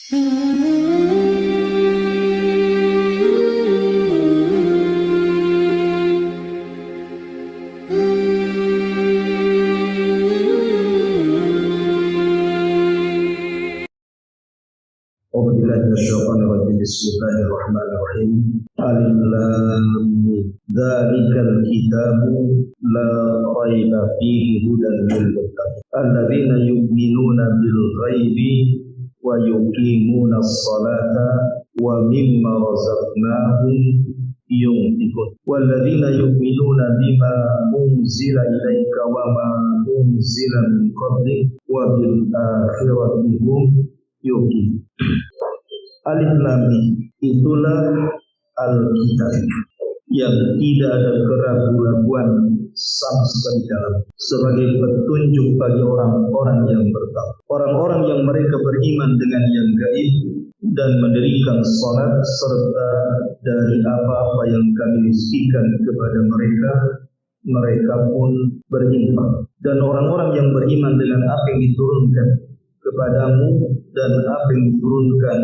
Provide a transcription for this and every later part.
Bismillahirrahmanirrahim. Alif lam mim. Dzalikal kitabu la raiba fihi hudan lil muttaqin. Alladzina yu'minuna bil ghaibi wa yuqimuna as-salata wa mimma razaqnahum yunfiqun. Walladzina yu'minuna bima unzila ilaika wa ma unzila min qablik wa bil akhirati hum yuqinun. Alif lam mim, itulah Alkitab yang tidak ada keraguan-raguan sama sekali dalam, sebagai petunjuk bagi orang-orang yang bertakwa, orang-orang yang mereka beriman dengan yang gaib dan mendirikan salat, serta dari apa-apa yang kami rizkikan kepada mereka, mereka pun berinfak. Dan orang-orang yang beriman dengan apa yang diturunkan kepadamu dan apa yang diturunkan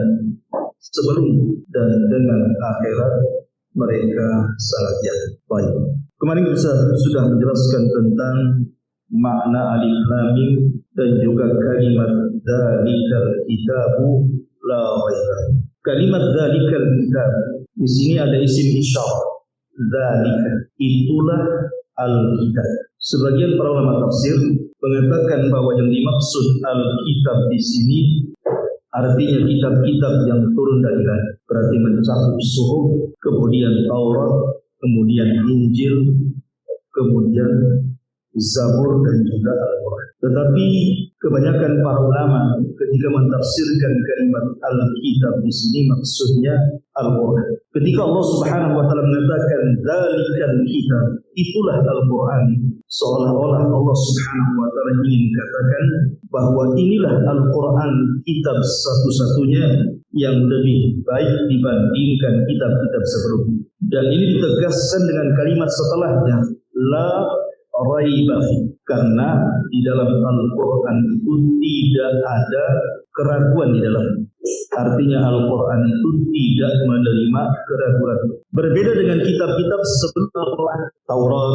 sebelum dan dengan akhirat, mereka sangat yakin. Baik. Kemarin kita sudah menjelaskan tentang makna alif lam mim dan juga kalimat dzalikal kitabu la raiba. Kalimat dzalikal kitab di sini ada isim isyarah. Dzalika, itulah al-kitab. Sebagian para ulama tafsir mengatakan bahwa yang dimaksud al-kitab di sini artinya kitab-kitab yang turun dari langit, berarti mencakup suhuf, kemudian Taurat, kemudian Injil, kemudian Zabur dan juga Al-Quran. Tetapi kebanyakan para ulama ketika mentafsirkan kalimat Al-Kitab di sini maksudnya Al-Quran. Ketika Allah Subhanahu wa taala mengatakan dzalikal kitab, itulah Al-Quran, seolah-olah Allah Subhanahu wa taala ingin katakan bahwa inilah Al-Quran, kitab satu-satunya yang lebih baik dibandingkan kitab-kitab sebelumnya. Dan ini ditegaskan dengan kalimat setelahnya, la raiba fi, karena di dalam Al-Quran itu tidak ada keraguan di dalamnya. Artinya Al-Quran itu tidak menerima keraguan. Berbeda dengan kitab-kitab sebelum Al-Quran, Taurat,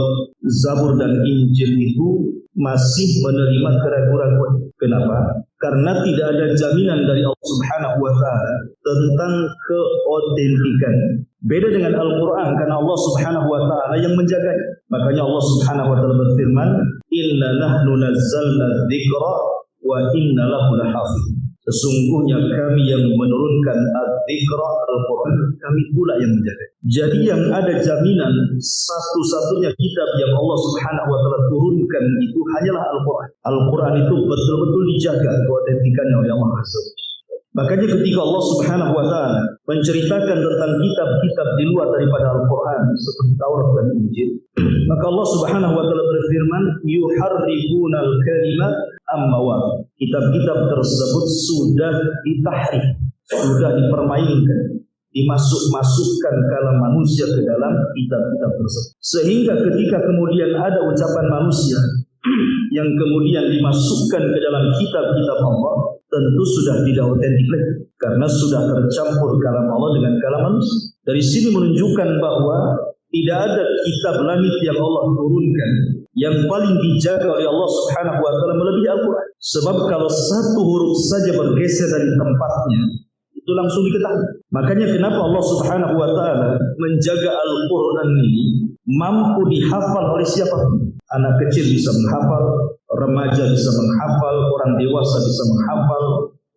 Zabur dan Injil itu masih menerima keraguan. Kenapa? Karena tidak ada jaminan dari Allah Subhanahu wa taala tentang keotentikan. Beda dengan Al-Quran, karena Allah Subhanahu wa taala yang menjaganya. Makanya Allah Subhanahu wa taala berfirman, "Inna nahnu nazzalna dzikra wa inna lahu lahafidz." Sesungguhnya kami yang menurunkan al-dzikra, Al-Quran, kami pula yang menjaga. Jadi yang ada jaminan satu-satunya kitab yang Allah Subhanahu wa taala turunkan itu hanyalah Al-Quran. Al-Quran itu betul-betul dijaga keotentikannya oleh Allah Azza wa Jalla. Makanya ketika Allah Subhanahu wa taala menceritakan tentang kitab-kitab di luar daripada Al-Quran seperti Taurat dan Injil, maka Allah Subhanahu wa taala berfirman, yuharrifunal kalima ammawa. Kitab-kitab tersebut sudah ditahrif, sudah dipermainkan, dimasukkan kalam manusia ke dalam kitab-kitab tersebut. Sehingga ketika kemudian ada ucapan manusia yang kemudian dimasukkan ke dalam kitab-kitab Allah, tentu sudah tidak otentik lagi, karena sudah tercampur kalam Allah dengan kalam manusia. Dari sini menunjukkan bahwa tidak ada kitab langit yang Allah turunkan yang paling dijaga oleh Allah Subhanahu wa taala melebihi Al-Quran. Sebab kalau satu huruf saja bergeser dari tempatnya, itu langsung diketahui. Makanya kenapa Allah Subhanahu wa taala menjaga Al-Quran ini mampu dihafal oleh siapapun. Anak kecil bisa menghafal, remaja bisa menghafal, orang dewasa bisa menghafal,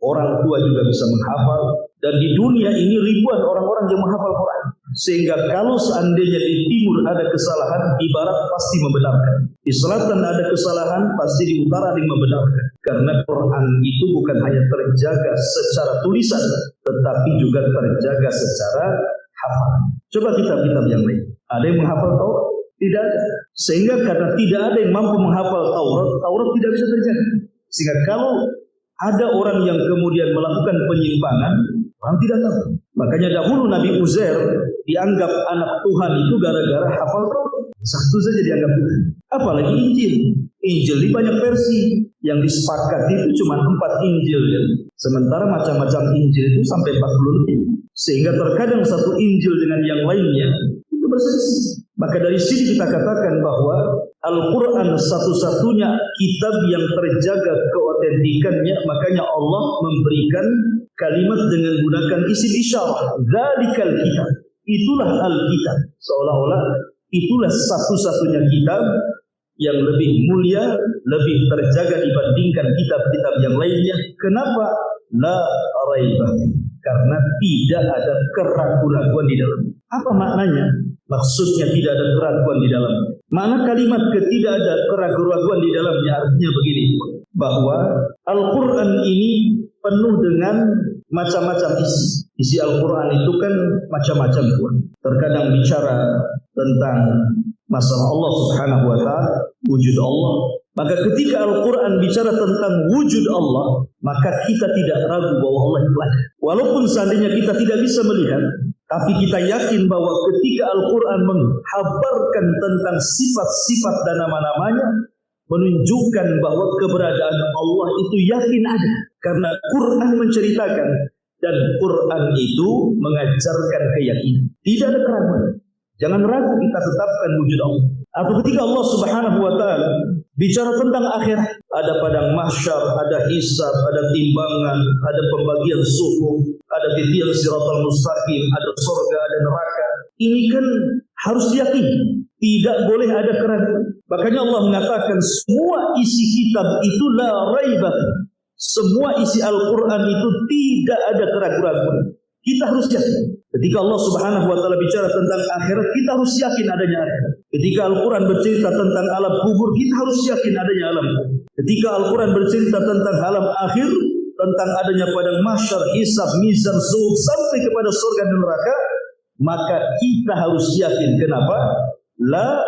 orang tua juga bisa menghafal. Dan di dunia ini ribuan orang-orang yang menghafal Quran. Sehingga kalau seandainya di timur ada kesalahan, di barat pasti membenarkan. Di selatan ada kesalahan, pasti di utara ada yang membenarkan. Karena Quran itu bukan hanya terjaga secara tulisan, tetapi juga terjaga secara hafalan. Coba kitab-kitab yang lain. Ada yang menghafal Taurat? Tidak ada. Sehingga karena tidak ada yang mampu menghafal Taurat, Taurat tidak bisa terjaga. Sehingga kalau ada orang yang kemudian melakukan penyimpangan, orang tidak tahu. Makanya dahulu Nabi Uzair dianggap anak Tuhan itu gara-gara hafal Taurat. Satu saja dianggap Tuhan. Apalagi Injil. Injil ini banyak versi. Yang disepakati itu cuma 4 Injil ya. Sementara macam-macam Injil itu sampai 40 lebih. Sehingga terkadang satu Injil dengan yang lainnya itu berselisih. Maka dari sini kita katakan bahwa Al-Quran satu-satunya kitab yang terjaga keotentikannya. Makanya Allah memberikan kalimat dengan menggunakan isim isyarah. Dzalikal kitab. Itulah Al-Kitab. Seolah-olah itulah satu-satunya kitab yang lebih mulia, lebih terjaga dibandingkan kitab-kitab yang lainnya. Kenapa? La raiba. Karena tidak ada keraguan-raguan di dalamnya. Apa maknanya? Maksudnya tidak ada keraguan di dalamnya. Makna kalimat tidak ada keraguan-raguan di dalamnya artinya begini, bahwa Al-Quran ini penuh dengan macam-macam isi. Isi Al-Quran itu kan macam-macam. Terkadang bicara tentang masalah Allah Subhanahu wa ta'ala, wujud Allah. Maka ketika Al-Quran bicara tentang wujud Allah, maka kita tidak ragu bahwa Allah itu ada. Walaupun seandainya kita tidak bisa melihat, tapi kita yakin bahwa ketika Al-Quran menghabarkan tentang sifat-sifat dan nama-namanya, menunjukkan bahwa keberadaan Allah itu yakin ada. Karena Quran menceritakan, dan Quran itu mengajarkan keyakinan. Tidak ada keraguan. Jangan ragu kita tetapkan wujud Allah. Atau ketika Allah Subhanahu wa ta'ala bicara tentang akhirat, ada padang mahsyar, ada hisab, ada timbangan, ada pembagian suhu, ada titian siratal mustaqim, ada surga, ada neraka. Ini kan harus diyakini. Tidak boleh ada keraguan. Makanya Allah mengatakan semua isi kitab itu la raiba. Semua isi Al-Quran itu tidak ada keraguan-raguan. Kita harus yakin. Ketika Allah Subhanahu wa ta'ala bicara tentang akhirat, kita harus yakin adanya akhirat. Ketika Al-Quran bercerita tentang alam kubur, kita harus yakin adanya alam kubur. Ketika Al-Quran bercerita tentang alam akhir, tentang adanya padang mahsyar, hisab, mizan, suhuf, sampai kepada surga dan neraka, maka kita harus yakin. Kenapa? La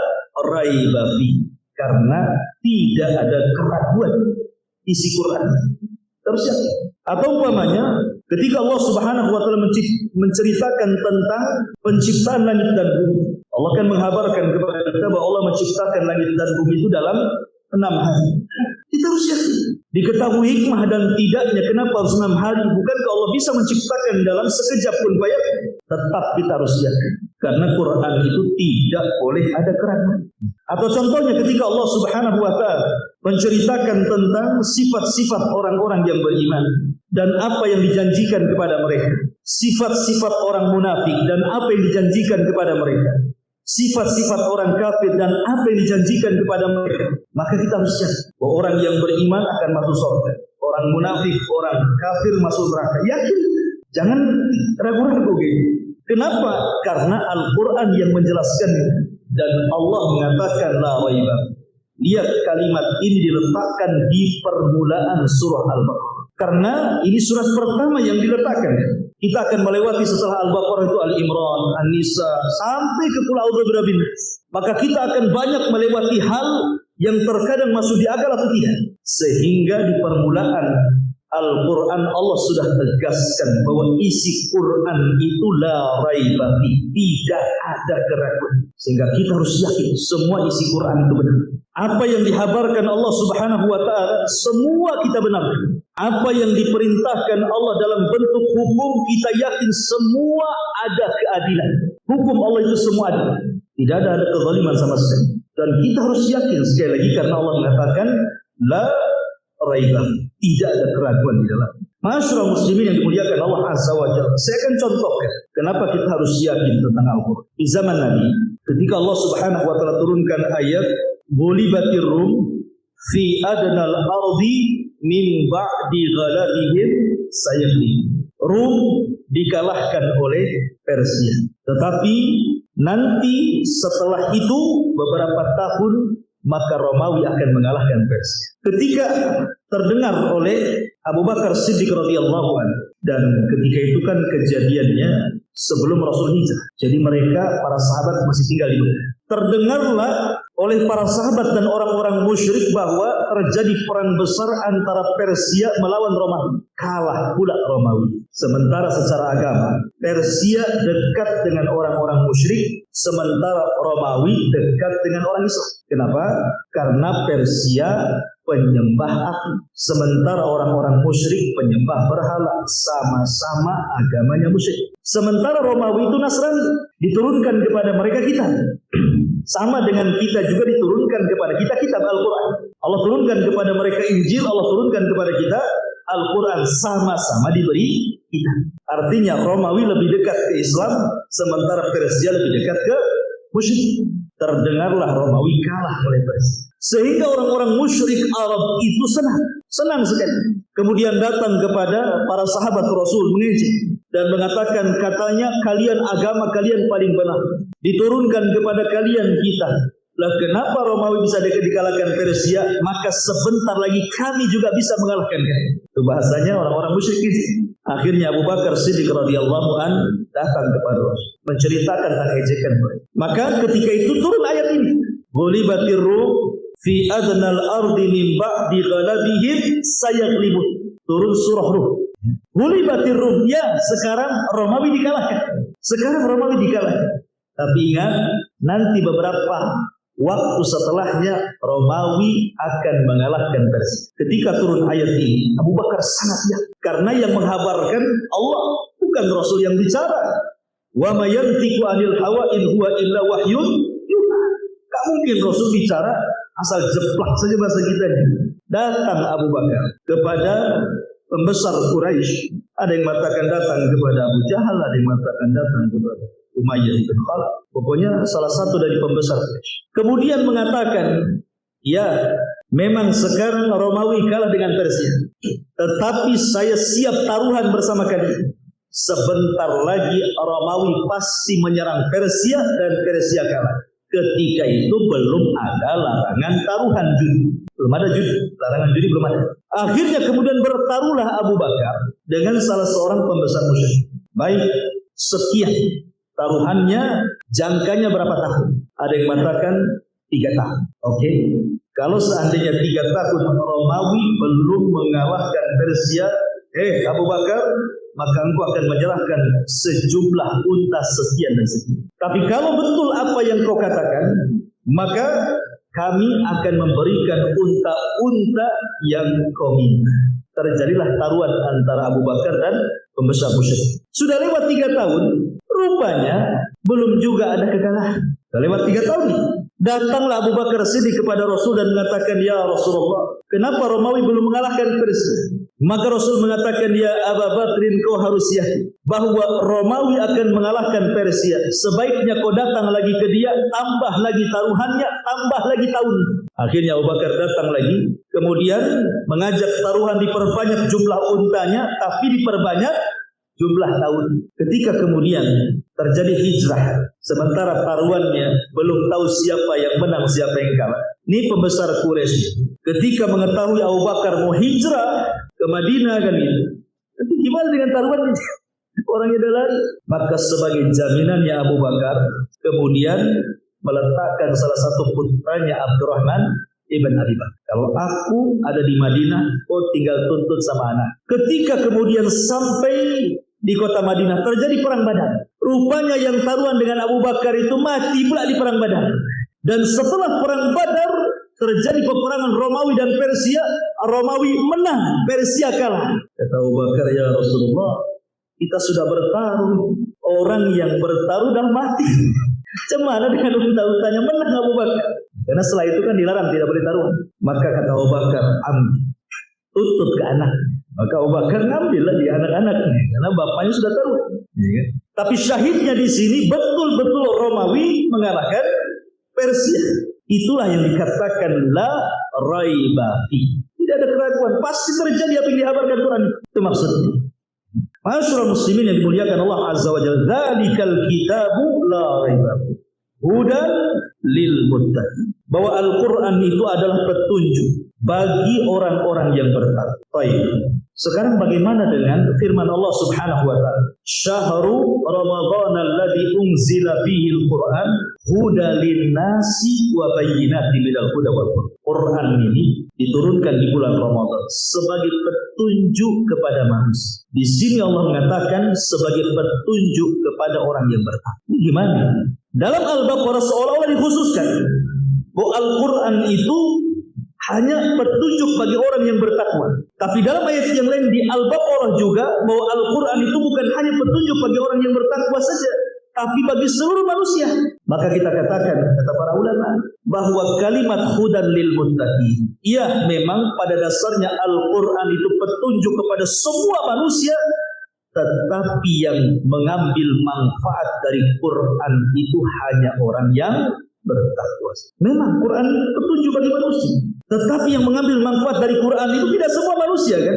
raiba fi. Karena tidak ada keraguan isi Quran. Terus yakin. Atau umpamanya ketika Allah Subhanahu wa ta'ala menceritakan tentang penciptaan langit dan bumi, Allah kan menghabarkan kepada kita bahwa Allah menciptakan langit dan bumi itu dalam 6 hari. Kita harus yakin. Diketahui hikmah dan tidaknya kenapa harus 6 hari. Bukankah Allah bisa menciptakan dalam sekejap pun bayar? Tetap kita harus yakin. Karena Quran itu tidak boleh ada keraguan. Atau contohnya ketika Allah Subhanahu wa ta'ala menceritakan tentang sifat-sifat orang-orang yang beriman dan apa yang dijanjikan kepada mereka. Sifat-sifat orang munafik dan apa yang dijanjikan kepada mereka. Sifat-sifat orang kafir dan apa yang dijanjikan kepada mereka. Maka kita harus yakin bahwa orang yang beriman akan masuk surga. Orang munafik, orang kafir masuk neraka. Yakin. Jangan ragu-ragu. Kenapa? Karena Al-Quran yang menjelaskannya. Dan Allah mengatakan la raiba. Lihat kalimat ini diletakkan di permulaan surah Al-Baqarah. Karena ini surat pertama yang diletakkan. Kita akan melewati setelah Al-Baqarah itu Al-Imran, An-Nisa, sampai ke Qul A'udzu Birabbil Nas. Maka kita akan banyak melewati hal yang terkadang masuk di akal atau tidak. Sehingga di permulaan Al-Quran Allah sudah tegaskan bahwa isi Quran itu la raiba fi, tidak ada keraguan. Sehingga kita harus yakin semua isi Quran itu benar. Apa yang dihabarkan Allah Subhanahu wa ta'ala semua kita benarkan. Apa yang diperintahkan Allah dalam bentuk hukum kita yakin semua ada keadilan. Hukum Allah itu semua ada. Tidak ada kezaliman sama sekali. Dan kita harus yakin sekali lagi karena Allah mengatakan la raiba, tidak ada keraguan di dalam. Masyaallah muslimin yang dimuliakan Allah Azza wa Jalla. Saya akan contohkan kenapa kita harus yakin tentang Al-Quran. Di zaman Nabi, ketika Allah Subhanahu wa ta'ala turunkan ayat Ghulibatir Rum fi adnal ardi min ba'di ghalabihim sayaghlibun. Rum dikalahkan oleh Persia. Tetapi nanti setelah itu beberapa tahun maka Romawi akan mengalahkan Persia. Ketika terdengar oleh Abu Bakar Siddiq radhiyallahu anhu. Dan ketika itu kan kejadiannya sebelum Rasul hijrah. Jadi mereka para sahabat masih tinggal di Mekah. Terdengarlah oleh para sahabat dan orang-orang musyrik bahwa terjadi perang besar antara Persia melawan Romawi. Kalah pula Romawi. Sementara secara agama Persia dekat dengan orang-orang musyrik, sementara Romawi dekat dengan orang Islam. Kenapa? Karena Persia penyembah api, sementara orang-orang musyrik penyembah berhala, sama-sama agamanya musyrik. Sementara Romawi itu Nasrani, diturunkan kepada mereka kitab. Sama dengan kita juga diturunkan kepada kita kitab Al-Quran. Allah turunkan kepada mereka Injil, Allah turunkan kepada kita Al-Quran, sama-sama diberi kitab. Artinya Romawi lebih dekat ke Islam, sementara Persia lebih dekat ke musyrik. Terdengarlah Romawi kalah oleh Persia, sehingga orang-orang musyrik Arab itu senang sekali. Kemudian datang kepada para sahabat Rasul mengejek dan mengatakan, katanya kalian agama kalian paling benar, diturunkan kepada kalian kitab. Lah kenapa Romawi bisa dikalahkan Persia? Maka sebentar lagi kami juga bisa mengalahkan kalian. Itu bahasanya orang-orang musyrik itu. Akhirnya Abu Bakar Siddiq radhiyallahu an datang kepada Rasul menceritakan tentang ejekan mereka. Maka ketika itu turun ayat ini. Ghulibatir Rum fi adnal ardi min ba'di ghalabihim sayaglibun. Turun surah Rum. Ghulibatir Rum, ya sekarang Romawi dikalahkan. Sekarang Romawi dikalahkan. Tapi ingat, nanti beberapa waktu setelahnya Romawi akan mengalahkan Persia. Ketika turun ayat ini, Abu Bakar sangat yakin karena yang menghabarkan Allah, bukan Rasul yang bicara. Wa ma yantiqu 'anil hawa in huwa illa wahyun yuha. Tak mungkin Rasul bicara asal jeplak saja bahasa kita ini. Datang Abu Bakar kepada pembesar Quraisy. Ada yang mengatakan datang kepada Abu Jahal, ada yang mengatakan datang kepada Umayyah bin Khalaf. Pokoknya salah satu dari pembesar Quraisy. Kemudian mengatakan, ya memang sekarang Romawi kalah dengan Persia, tetapi saya siap taruhan bersama kalian. Sebentar lagi Romawi pasti menyerang Persia dan Persia kalah. Ketika itu belum ada larangan taruhan judi. Belum ada judi, larangan judi belum ada. Akhirnya kemudian bertaruhlah Abu Bakar dengan salah seorang pembesar musyrik. Baik, sekian. Taruhannya jangkanya berapa tahun? Ada yang mengatakan 3 tahun. Oke. Kalau seandainya 3 tahun Romawi belum mengalahkan Persia, Abu Bakar, maka engkau akan menyerahkan sejumlah unta sekian dan sekian. Tapi kalau betul apa yang kau katakan, maka kami akan memberikan unta-unta yang kau minta. Terjadilah taruhan antara Abu Bakar dan pembesar musyrik. Sudah lewat 3 tahun, rupanya belum juga ada kekalahan. Sudah lewat 3 tahun. Datanglah Abu Bakar Siddiq kepada Rasul dan mengatakan, ya Rasulullah, kenapa Romawi belum mengalahkan Persia? Maka Rasul mengatakan, ya Abu Bakrin, kau harus yakin bahwa Romawi akan mengalahkan Persia. Sebaiknya kau datang lagi ke dia, tambah lagi taruhannya, tambah lagi tahun. Akhirnya Abu Bakar datang lagi, kemudian mengajak taruhan diperbanyak jumlah untanya, tapi diperbanyak jumlah tahun. Ketika kemudian terjadi hijrah, sementara taruhannya belum tahu siapa yang menang, siapa yang kalah. Ini pembesar Quraisy. Ketika mengetahui Abu Bakar mau hijrah ke Madinah kan itu, tapi gimana dengan taruhannya? Orangnya dah lari. Maka sebagai jaminannya Abu Bakar kemudian meletakkan salah satu putranya Abdurrahman Ibn Abi Bakar. Kalau aku ada di Madinah, kau tinggal tuntut sama anak. Ketika kemudian sampai di kota Madinah terjadi perang Badar. Rupanya yang taruhan dengan Abu Bakar itu mati pula di perang Badar. Dan setelah perang Badar terjadi peperangan Romawi dan Persia. Romawi menang, Persia kalah. Kata Abu Bakar, ya Rasulullah, kita sudah bertaruh. Orang yang bertaruh dah mati. Cemana dengan unta-untanya menang Abu Bakar. Karena setelah itu kan dilarang, tidak boleh taruhan. Maka kata Abu Bakar, ambil, tuntut ke anak. Maka Abu Bakar ngambillah di anak-anaknya, karena bapaknya sudah taruh. Ya. Tapi syahidnya di sini betul-betul Romawi mengalahkan Persia. Itulah yang dikatakan la raiba fi. Tidak ada keraguan, pasti terjadi apa yang dihabarkan Quran. Itu maksudnya. Masyaallah muslimin yang dimuliakan Allah Azza wa Jalla, dzalikal kitabu la raiba fi. Hudan lil muttaqin. Bahwa Al-Quran itu adalah petunjuk bagi orang-orang yang bertakwa. Baik. Sekarang bagaimana dengan firman Allah Subhanahu wa taala? Syahru Ramadhan alladzi unzila fihi al-Qur'an hudan lin-nasi wa bayyinatin minal huda wal furqan. Quran ini diturunkan di bulan Ramadan sebagai petunjuk kepada manusia. Di sini Allah mengatakan sebagai petunjuk kepada orang yang bertakwa. Ini gimana? Dalam Al-Baqarah seolah-olah dikhususkan bahwa Al-Quran itu hanya petunjuk bagi orang yang bertakwa. Tapi dalam ayat yang lain di Al-Baqarah juga bahwa Al-Quran itu bukan hanya petunjuk bagi orang yang bertakwa saja, tapi bagi seluruh manusia. Maka kita katakan, kata para ulama, bahwa kalimat hudan lil muttaqin, iya memang pada dasarnya Al-Quran itu petunjuk kepada semua manusia, tetapi yang mengambil manfaat dari Quran itu hanya orang yang bertakwa. Memang Quran petunjuk bagi manusia, tetapi yang mengambil manfaat dari Quran itu tidak semua manusia kan?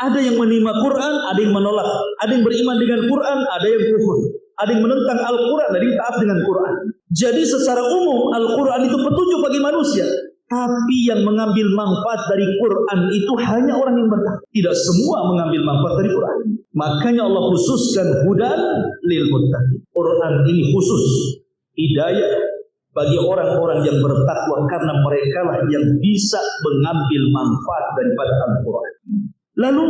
Ada yang menerima Quran, ada yang menolak, ada yang beriman dengan Quran, ada yang kufur, ada yang menentang Al-Quran, ada yang taat dengan Quran. Jadi secara umum Al-Quran itu petunjuk bagi manusia, tapi yang mengambil manfaat dari Quran itu hanya orang yang bertakwa. Tidak semua mengambil manfaat dari Quran. Makanya Allah khususkan hudan lil muttaqin. Quran ini khusus hidayah bagi orang-orang yang bertakwa, karena merekalah yang bisa mengambil manfaat daripada Al-Quran. Lalu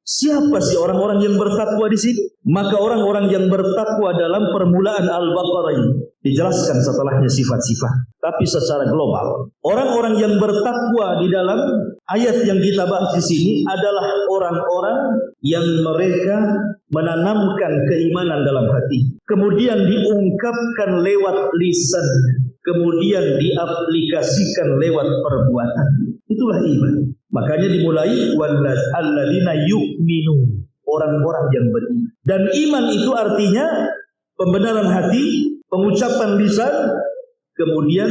siapa sih orang-orang yang bertakwa di sini? Maka orang-orang yang bertakwa dalam permulaan Al-Baqarah ini dijelaskan setelahnya sifat-sifat, tapi secara global. Orang-orang yang bertakwa di dalam ayat yang kita bahas di sini adalah orang-orang yang mereka menanamkan keimanan dalam hati, kemudian diungkapkan lewat lisan, kemudian diaplikasikan lewat perbuatan. Itulah iman. Makanya dimulai walladzina yu'minun, orang-orang yang beriman. Dan iman itu artinya pembenaran hati, pengucapan lisan, kemudian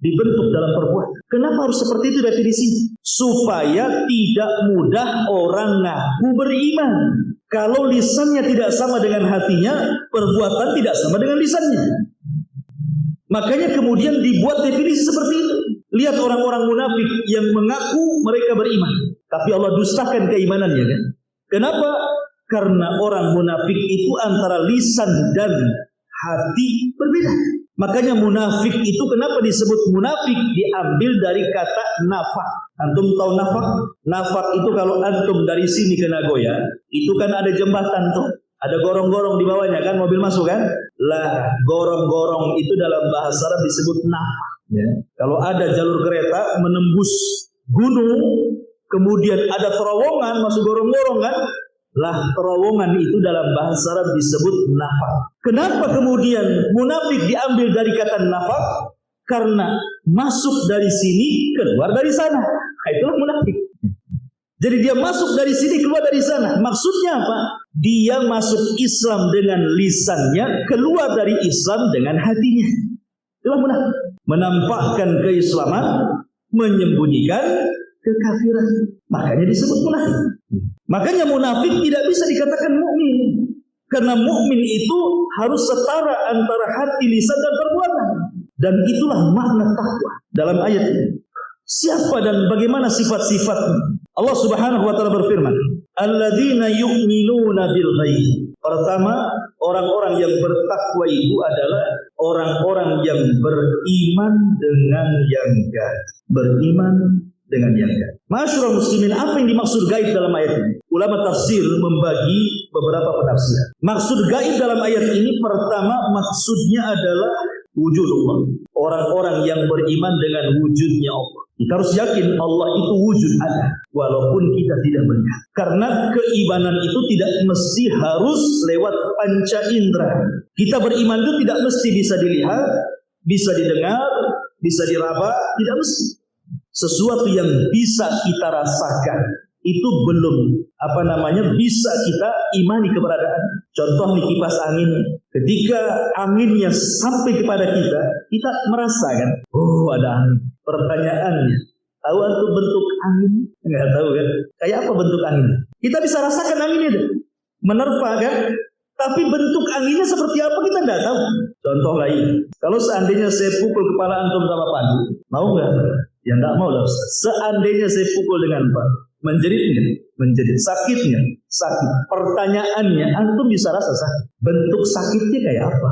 dibentuk dalam perbuatan. Kenapa harus seperti itu definisinya? Supaya tidak mudah orang ngaku beriman. Kalau lisannya tidak sama dengan hatinya, perbuatan tidak sama dengan lisannya. Makanya kemudian dibuat definisi seperti itu. Lihat orang-orang munafik yang mengaku mereka beriman, tapi Allah dustakan keimanannya kan? Kenapa? Karena orang munafik itu antara lisan dan hati berbeda. Makanya munafik itu kenapa disebut munafik? Diambil dari kata nafak. Antum tahu nafak? Nafak itu kalau antum dari sini ke Nagoya, itu kan ada jembatan tuh, ada gorong-gorong di bawahnya kan, mobil masuk kan? Lah, gorong-gorong itu dalam bahasa Arab disebut nafak. Ya. Kalau ada jalur kereta menembus gunung, kemudian ada terowongan masuk gorong-gorong kan? Lah, terowongan itu dalam bahasa Arab disebut nafak. Kenapa kemudian munafik diambil dari kata nafak? Karena masuk dari sini, keluar dari sana. Nah, itulah munafik. Jadi dia masuk dari sini, keluar dari sana. Maksudnya apa? Dia masuk Islam dengan lisannya, keluar dari Islam dengan hatinya. Itulah munafik. Menampakkan keislaman, menyembunyikan kekafiran. Makanya disebut munafik. Makanya munafik tidak bisa dikatakan mukmin, karena mukmin itu harus setara antara hati, lisan dan perbuatan. Dan itulah makna takwa dalam ayat ini. Siapa dan bagaimana sifat-sifatnya? Allah Subhanahu wa taala berfirman, "Alladzina yu'minuna bil ghaib." Pertama, orang-orang yang bertakwa itu adalah orang-orang yang beriman dengan yang gaib. Beriman dengan yang gaib. Masyarul muslimin, apa yang dimaksud gaib dalam ayat ini? Ulama tafsir membagi beberapa penafsiran. Maksud gaib dalam ayat ini pertama maksudnya adalah wujud Allah. Orang-orang yang beriman dengan wujudnya Allah. Kita harus yakin Allah itu wujud ada, walaupun kita tidak melihat. Karena keimanan itu tidak mesti harus lewat panca indera. Kita beriman itu tidak mesti bisa dilihat, bisa didengar, bisa diraba, tidak mesti. Sesuatu yang bisa kita rasakan itu belum bisa kita imani keberadaan. Contoh nih kipas angin, ketika anginnya sampai kepada kita, kita merasa kan, oh ada angin. Pertanyaannya, tahu antum bentuk angin? Enggak tahu kan? Kayak apa bentuk angin? Kita bisa rasakan anginnya deh, menerpa kan? Tapi bentuk anginnya seperti apa kita enggak tahu. Contoh lain, kalau seandainya saya pukul kepala antum sama Pandu, mau nggak? Ya enggak mau lah. Seandainya saya pukul dengan Pandu, Menjerit. Sakitnya. Sakit. Pertanyaannya, antum bisa rasa sakit. Bentuk sakitnya kayak apa?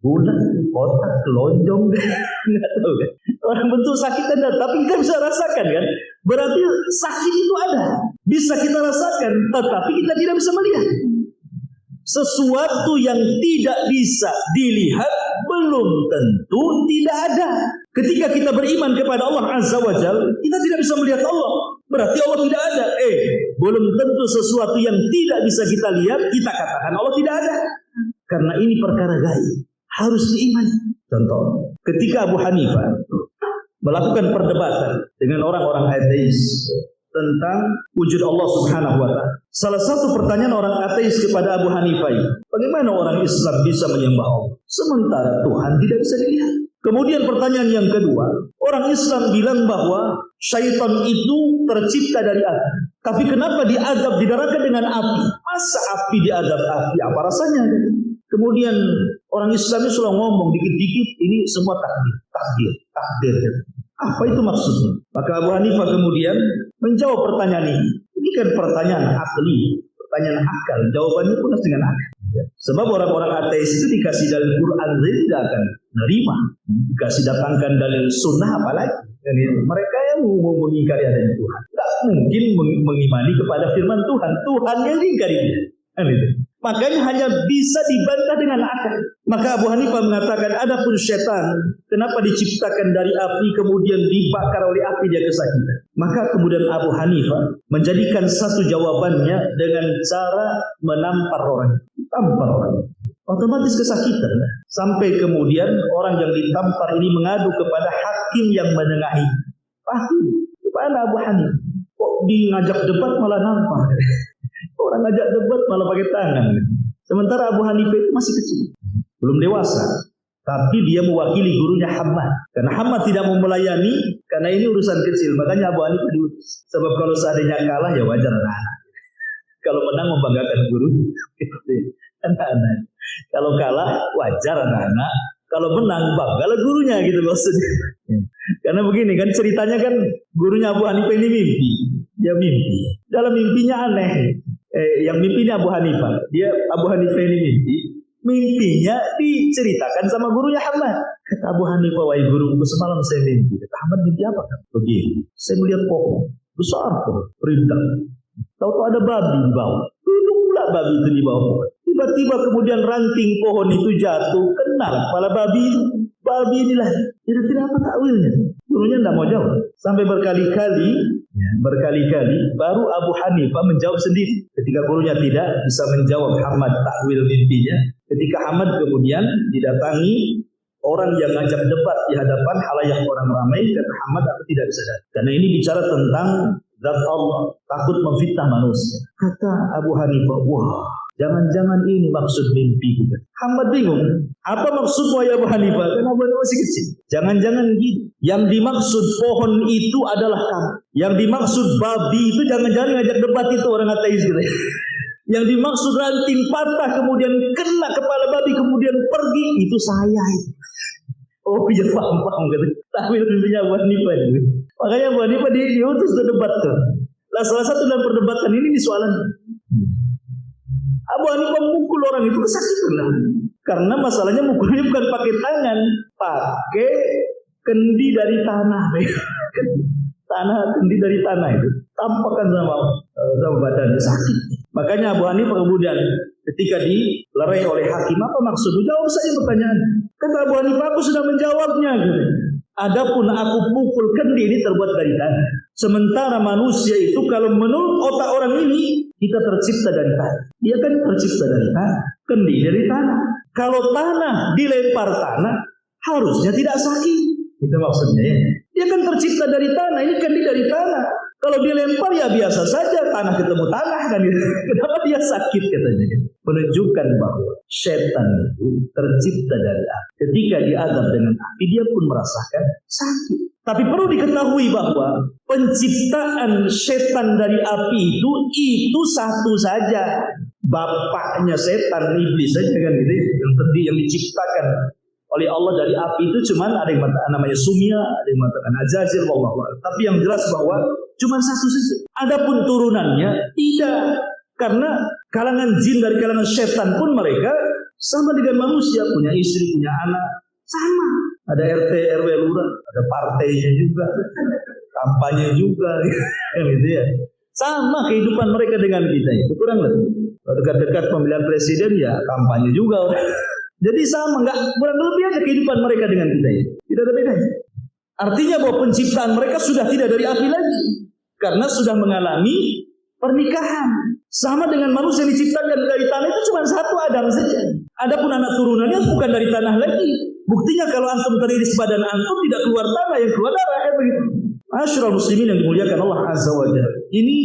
Bulat, kotak, lonjong, nggak tahu kan? Orang bentuk sakit ada, tapi kita bisa rasakan kan? Berarti sakit itu ada, bisa kita rasakan, tetapi kita tidak bisa melihat. Sesuatu yang tidak bisa dilihat belum tentu tidak ada. Ketika kita beriman kepada Allah Azza wa Jalla, kita tidak bisa melihat Allah. Berarti Allah tidak ada. Belum tentu sesuatu yang tidak bisa kita lihat, kita katakan Allah tidak ada. Karena ini perkara gaib, harus diimani. Contoh, ketika Abu Hanifah melakukan perdebatan dengan orang-orang ateis tentang wujud Allah Subhanahu wa Ta'ala. Salah satu pertanyaan orang ateis kepada Abu Hanifah, bagaimana orang Islam bisa menyembah Allah sementara Tuhan tidak bisa dilihat? Kemudian pertanyaan yang kedua, orang Islam bilang bahwa syaitan itu tercipta dari api. Tapi kenapa diazab di neraka dengan api? Masa api diazab api? Apa rasanya? Kemudian orang Islam itu selalu ngomong dikit-dikit, ini semua takdir. Apa itu maksudnya? Maka Abu Hanifah kemudian menjawab pertanyaan ini. Ini kan pertanyaan akli, pertanyaan akal. Jawabannya pun dengan akal. Sebab orang-orang ateis itu dikasih dalil Quran tidak akan menerima. Dikasih datangkan dalil sunnah apalagi. Mereka yang mau mengingkari adanya Tuhan, tidak mungkin mengimani kepada firman Tuhan. Tuhan yang diingkari. Makanya hanya bisa dibantah dengan akal. Maka Abu Hanifah mengatakan, adapun setan, kenapa diciptakan dari api kemudian dibakar oleh api dia kesakitan? Maka kemudian Abu Hanifah menjadikan satu jawabannya dengan cara menampar orang. Tampar orang. Otomatis kesakitan. Sampai kemudian orang yang ditampar ini mengadu kepada hakim yang menengahi. Kepada Abu Hanifah, kok ngajak debat malah nampar? Orang ngajak debat malah pakai tangan. Sementara Abu Hanifah itu masih kecil, belum dewasa. Tapi dia mewakili gurunya Hammad. Karena Hammad tidak mau melayani, karena ini urusan kecil. Makanya Abu Hanifah diutus. Sebab kalau seandainya kalah ya wajar anak-anak. Kalau menang membanggakan guru. Anak-anak. Kalau kalah wajar anak-anak. Kalau menang banggalah gurunya gitu maksudnya. Karena begini kan ceritanya kan gurunya Abu Hanifah ini mimpi. Dia mimpi. Dalam mimpinya aneh. Yang mimpinya Abu Hanifah. Abu Hanifah ini mimpinya diceritakan sama gurunya Ahmad. Kata Abu Hanifah, wahai guruku, semalam saya mimpi. Kata Ahmad, mimpi apa? Begini, saya melihat pohon besar tuh, rindang. Tahu-tahu ada babi di bawah. Duduk pula babi itu di bawah pohon. Tiba-tiba kemudian ranting pohon itu jatuh, kena kepala babi itu. Babi inilah. Kira-kira apa takwilnya? Gurunya tidak mau jawab. Sampai berkali-kali baru Abu Hanifah menjawab sendiri. Ketika gurunya tidak bisa menjawab Ahmad takwil mimpinya, ketika Ahmad kemudian didatangi orang yang ngajak debat di hadapan halayak orang ramai, kata Ahmad, aku tidak bisa datang. Karena ini bicara tentang zat Allah, takut memfitnah manusia. Kata Abu Hanifah, wah, jangan-jangan ini maksud mimpi kita. Ahmad bingung, apa maksudmu ya Abu Hanifah? Karena Abu Hanifah masih kecil. Jangan-jangan gini, yang dimaksud pohon itu adalah kamu. Yang dimaksud babi itu jangan-jangan ngajak debat itu orang ateis gitu. Yang dimaksud ranting patah kemudian kena kepala babi kemudian pergi, itu saya itu. Oh iya paham gitu. Tapi tentunya Abu Hanifah itu. Makanya Abu Hanifah diutus ke debat tuh. Nah salah satu dalam perdebatan ini soalan Abu Hanifah mukul orang itu kesakitan. Karena masalahnya mukulnya bukan pakai tangan, pakai kendi dari tanah. Kendi dari tanah itu tampakkan sama badannya sakit. Makanya Abu Hanifah kemudian ketika dilerai oleh hakim, apa maksudnya? Jawab saja pertanyaan. Kata Abu Hanifah, aku sudah menjawabnya. Adapun aku pukul kendi ini terbuat dari tanah. Sementara manusia itu kalau menurut otak orang ini kita tercipta dari tanah. Dia kan tercipta dari tanah, kendi dari tanah. Kalau tanah dilempar tanah, harusnya tidak sakit. Itu maksudnya ya. Dia kan tercipta dari tanah, ini kendi dari tanah. Kalau dilempar ya biasa saja, tanah ketemu tanah kan. Kenapa dia sakit katanya? Menunjukkan bahwa setan itu tercipta dari api. Ketika diazab dengan api, dia pun merasakan sakit. Tapi perlu diketahui bahwa penciptaan setan dari api itu satu saja. Bapaknya setan, iblis saja kan gitu. Yang diciptakan oleh Allah dari api itu cuman ada yang namanya Sumia, ada yang mengatakan Azazil, wallahu a'lam. Tapi yang jelas bahwa cuma satu saja. Adapun turunannya tidak, karena kalangan jin dari kalangan setan pun mereka sama dengan manusia, punya istri, punya anak, sama. Ada RT, RW, lurah, ada partainya juga, kampanye juga, gitu ya. Sama kehidupan mereka dengan kita itu kurang lebih. Dekat-dekat pemilihan presiden ya kampanye juga. Jadi sama, nggak kurang lebih aja kehidupan mereka dengan kita itu. Tidak ada bedanya. Artinya bahwa penciptaan mereka sudah tidak dari api lagi, karena sudah mengalami pernikahan. Sama dengan manusia yang diciptakan dari tanah itu cuma satu Adam saja. Adapun anak turunannya bukan dari tanah lagi. Buktinya kalau antum teriris badan antum tidak keluar tanah, yang keluar darah, begitu. Masyarul muslimin yang dimuliakan Allah Azza wa Jalla. Ini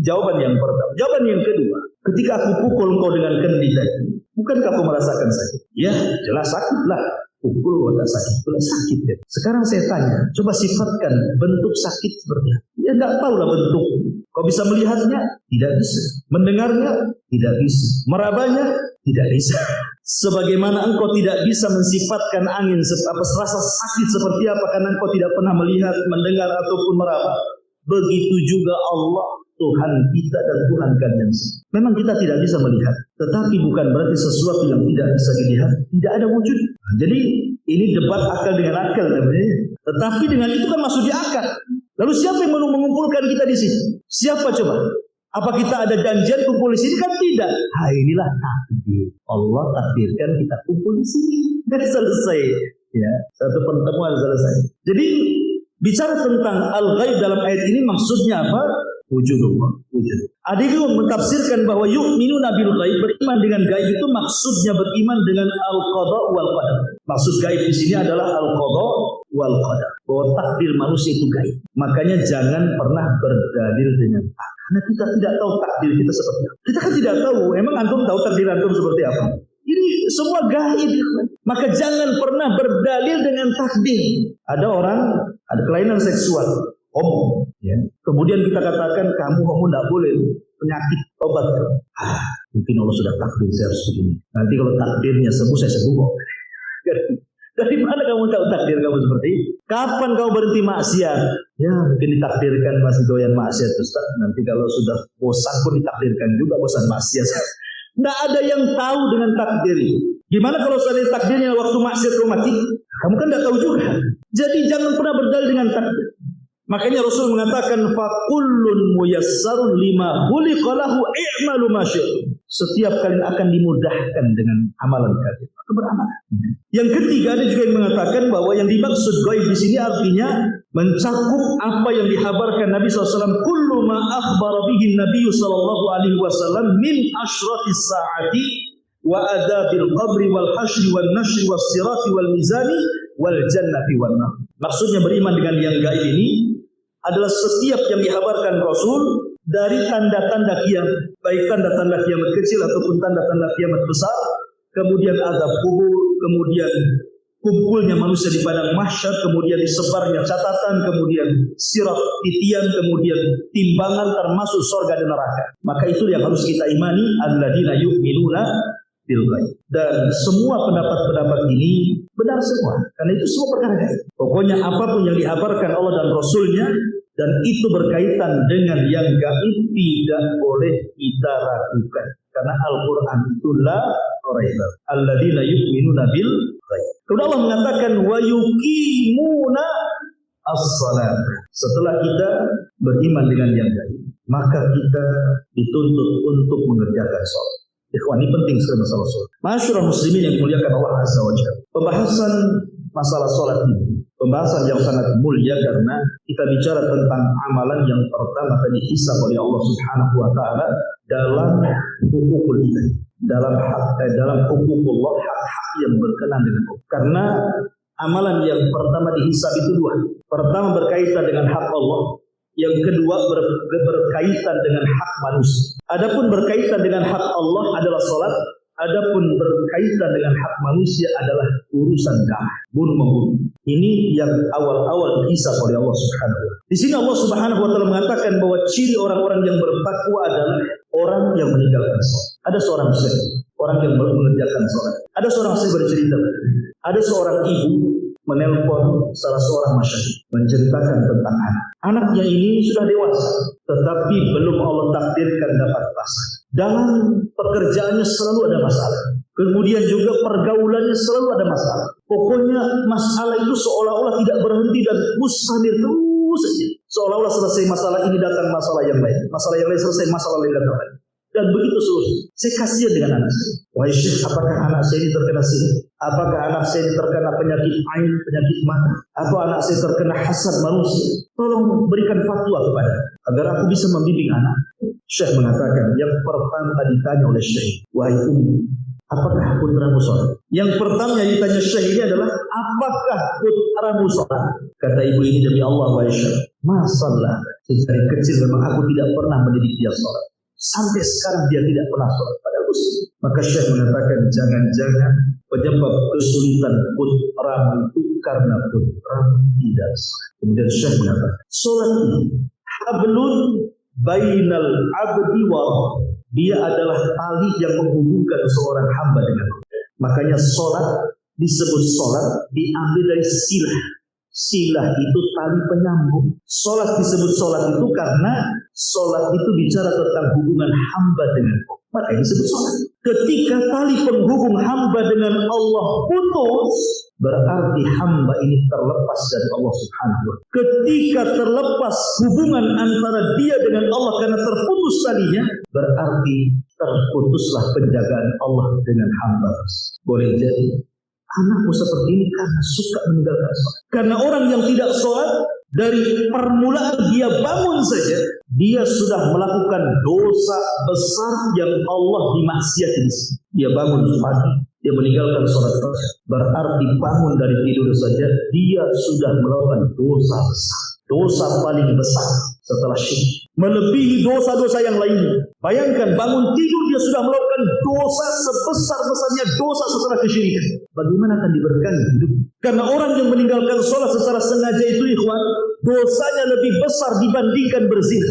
jawaban yang pertama. Jawaban yang kedua, ketika aku pukul engkau dengan kendi tadi, bukankah kau merasakan sakit? Ya, jelas sakit lah. Pukul kau tak sakit, pula sakit ya. Sekarang saya tanya, coba sifatkan bentuk sakit seperti apa? Ya tidak tahu lah bentuk. Kau bisa melihatnya? Tidak bisa. Mendengarnya? Tidak bisa. Merabanya? Tidak bisa. Sebagaimana engkau tidak bisa mensifatkan angin rasa sakit seperti apa karena engkau tidak pernah melihat, mendengar ataupun meraba. Begitu juga Allah, Tuhan kita dan Tuhan kalian. Memang kita tidak bisa melihat, tetapi bukan berarti sesuatu yang tidak bisa dilihat tidak ada wujud. Jadi ini debat akal dengan akal namanya. Tetapi dengan itu kan masuk di akal. Lalu siapa yang mengumpulkan kita di sini? Siapa coba? Apa kita ada janjian kumpul di sini? Kan tidak. Inilah takdir. Allah takdirkan kita kumpul di sini. Dan selesai. Ya, satu pertemuan selesai. Jadi bicara tentang al-ghaib dalam ayat ini maksudnya apa? Wujudullah. Wujud. Ada yang mentafsirkan bahwa yu'minuna bil ghaib, beriman dengan gaib itu maksudnya beriman dengan al-qada wal qadar. Maksud gaib di sini adalah al-qada wal qadar. Bahwa takdir manusia itu gaib. Makanya jangan pernah berdalil dengan takdir. Karena kita tidak tahu takdir kita seperti apa. Kita kan tidak tahu. Emang antum tahu takdir antum seperti apa? Ini semua gaib. Maka jangan pernah berdalil dengan takdir. Ada orang ada kelainan seksual, homo, ya. Kemudian kita katakan kamu homo tidak boleh, penyakit, obat. Mungkin Allah sudah takdir saya harus begini. Nanti kalau takdirnya sembuh saya sembuh. Dari mana kamu tahu takdir kamu seperti itu? Kapan kamu berhenti maksiat? Ya mungkin ditakdirkan masih doyan maksiat Ustaz. Nanti kalau sudah bosan pun ditakdirkan juga bosan maksiat. Tidak ada yang tahu dengan takdir. Gimana kalau sudah takdirnya waktu maksiat kamu mati? Kamu kan tidak tahu juga. Jadi jangan pernah berdalil dengan takdir. Makanya Rasul mengatakan fakullun muyassarun lima khuliqalahu i'malu ma syi'tum. Setiap kalian akan dimudahkan dengan amalan kalian. Maka beramal. Yang ketiga ada juga yang mengatakan bahwa yang dimaksud gaib di sini artinya mencakup apa yang dihabarkan Nabi SAW. Kullu ma akhbara bihi Nabi SAW min ashratis sa'ati wa adabil qabri wal hashri wal nashri was sirati wal mizani wal jannati wal nar. Maksudnya beriman dengan yang gaib ini adalah setiap yang dihabarkan Rasul dari tanda-tanda kiamat, baik tanda-tanda kiamat kecil ataupun tanda-tanda kiamat besar, kemudian azab kubur, kemudian kumpulnya manusia di padang mahsyar, kemudian disebarnya catatan, kemudian sirat titian, kemudian timbangan termasuk surga dan neraka. Maka itu yang harus kita imani, alladzina yu'minuna bil ghaib. Dan semua pendapat-pendapat ini benar semua, karena itu semua perkara gaib. Pokoknya apapun yang dihabarkan Allah dan Rasulnya dan itu berkaitan dengan yang gaib tidak boleh kita ragukan. Karena Al-Quran itu la raiba. Alladzina yu'minuna bil ghaib. Kemudian Allah mengatakan wa yuqimuna as-salat. Setelah kita beriman dengan yang gaib, maka kita dituntut untuk mengerjakan salat. Ikhwan, ini penting sekali masalah salat. Masyarul muslimin yang dimuliakan Allah Azza wa Jalla. Pembahasan masalah salat ini pembahasan yang sangat mulia karena kita bicara tentang amalan yang pertama tadi dihisab oleh Allah Subhanahu wa taala dalam hukukul ibadah, dalam hukukullah, hak-hak yang berkenaan dengan Allah. Karena amalan yang pertama dihisab itu dua. Pertama berkaitan dengan hak Allah, yang kedua berkaitan dengan hak manusia. Adapun berkaitan dengan hak Allah adalah salat, adapun berkaitan dengan hak manusia adalah urusan darah, bunuh-membunuh. Ini yang awal-awal dihisab oleh Allah Subhanahu wa taala. Di sini Allah Subhanahu wa taala mengatakan bahwa ciri orang-orang yang bertakwa adalah orang yang meninggalkan salat. Ada seorang syekh, orang yang mengerjakan salat. Ada seorang syekh bercerita, ada seorang ibu menelpon salah seorang masyayikh menceritakan tentang anak. Anaknya ini sudah dewasa, tetapi belum Allah takdirkan dapat pasangan. Dalam pekerjaannya selalu ada masalah. Kemudian juga pergaulannya selalu ada masalah. Pokoknya masalah itu seolah-olah tidak berhenti dan mustamir terus saja. Seolah-olah selesai masalah ini datang masalah yang lain. Masalah yang lain selesai, masalah lain datang lagi. Dan begitu seterusnya. Saya kasihan dengan anak saya. Wahai Syekh, apakah anak saya ini terkena sihir? Apakah anak saya ini terkena penyakit ain, penyakit mata? Atau anak saya terkena hasad manusia? Tolong berikan fatwa kepada agar aku bisa membimbing anak. Syekh mengatakan, yang pertama ditanya oleh Syekh, wahai ummu, apakah putramu sholat? Yang pertama yang ditanya Syekh ini adalah, apakah putramu sholat? Kata ibu ini, demi Allah wahai Syekh, masalah sejak kecil memang aku tidak pernah mendidik dia sholat. Sampai sekarang dia tidak pernah sholat pada muslim. Maka Syekh mengatakan, jangan-jangan penyebab kesulitan putramu itu karena putramu tidak sholat. Kemudian Syekh mengatakan, sholat ini hablun bainal abdi wa rabb. Dia adalah tali yang menghubungkan seorang hamba dengan Allah. Makanya sholat disebut sholat diambil dari silah. Silah itu tali penyambung. Sholat disebut sholat itu karena sholat itu bicara tentang hubungan hamba dengan Allah. Makanya disebut sholat. Ketika tali penghubung hamba dengan Allah putus, berarti hamba ini terlepas dari Allah Subhanahu wa Ta'ala. Ketika terlepas hubungan antara dia dengan Allah karena terputus talinya, berarti terputuslah penjagaan Allah dengan hamba. Boleh jadi anakmu seperti ini karena suka meninggalkan sholat. Karena orang yang tidak sholat, dari permulaan dia bangun saja, dia sudah melakukan dosa besar yang Allah dimaksiati. Dia bangun pagi, dia meninggalkan sholat fajr. Berarti bangun dari tidur saja, dia sudah melakukan dosa besar. Dosa paling besar setelah syirik, melebihi dosa-dosa yang lainnya. Bayangkan bangun tidur dia sudah melakukan dosa sebesar-besarnya dosa setelah kesyirikan. Bagaimana akan diberkahi hidup? Karena orang yang meninggalkan sholat secara sengaja itu, ikhwan, dosanya lebih besar dibandingkan berzina.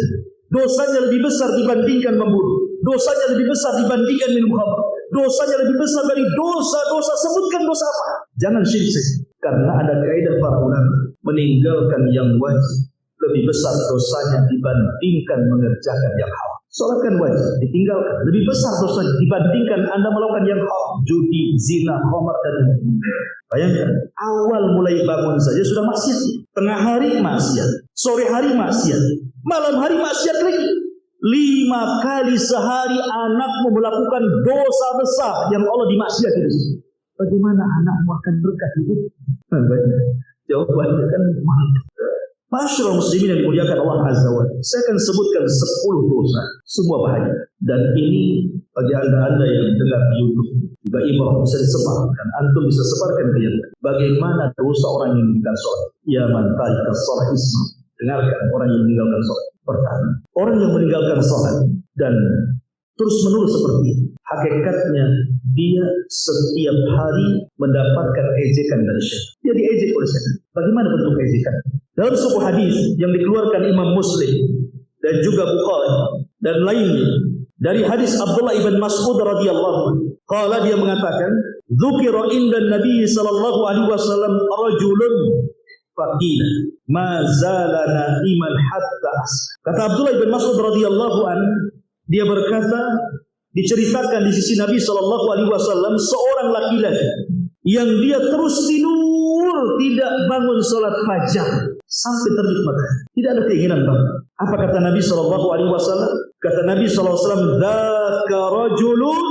Dosanya lebih besar dibandingkan membunuh. Dosanya lebih besar dibandingkan minum khamr. Dosanya lebih besar dari dosa-dosa. Sebutkan dosa apa? Jangan syirik. Karena ada kaidah para ulama, meninggalkan yang wajib lebih besar dosanya dibandingkan mengerjakan yang haram. Sholat kan wajib, ditinggalkan lebih besar dosanya dibandingkan Anda melakukan yang haram, judi, zina, khamar dan lain-lain. Bayangkan, awal mulai bangun saja sudah maksiat. Tengah hari maksiat, sore hari maksiat, malam hari maksiat lagi. 5 kali sehari anakmu melakukan dosa besar yang Allah dimaksiati. Bagaimana anakmu akan berkah hidup? Jawabannya kan mantap. Masyaallah muslimin yang dimuliakan Allah Azza wa Jalla. Saya akan sebutkan 10 dosa, semua bahaya. Dan ini bagi anda yang dengar di YouTube, juga ibrah bisa disebarkan. Antum bisa sebarkan ke yang lain. Bagaimana dosa orang yang meninggalkan sholat? Ya man tarika sholat isma. Dengarkan orang yang meninggalkan sholat. Pertama, orang yang meninggalkan sholat dan terus menerus seperti ini, hakikatnya dia setiap hari mendapatkan ejekan dari syaitan. Dia diejek oleh syaitan. Bagaimana bentuk ejekan? Dalam sebuah hadis yang dikeluarkan Imam Muslim dan juga Bukhari dan lainnya, dari hadis Abdullah ibn Mas'ud radhiyallahu anhu, qala, dia mengatakan, dzukira inda Nabi sallallahu alaihi wasallam rajulun faqila ma zala na'iman hatta as. Kata Abdullah ibn Mas'ud radhiyallahu anhu, dia berkata, diceritakan di sisi Nabi sallallahu alaihi wasallam seorang laki-laki yang dia terus tidur, tidak bangun salat fajar sampai terbit matahari. Tidak ada keinginan bangun. Apa kata Nabi sallallahu alaihi wasallam? Kata Nabi sallallahu alaihi wasallam, "Dzaka rajulun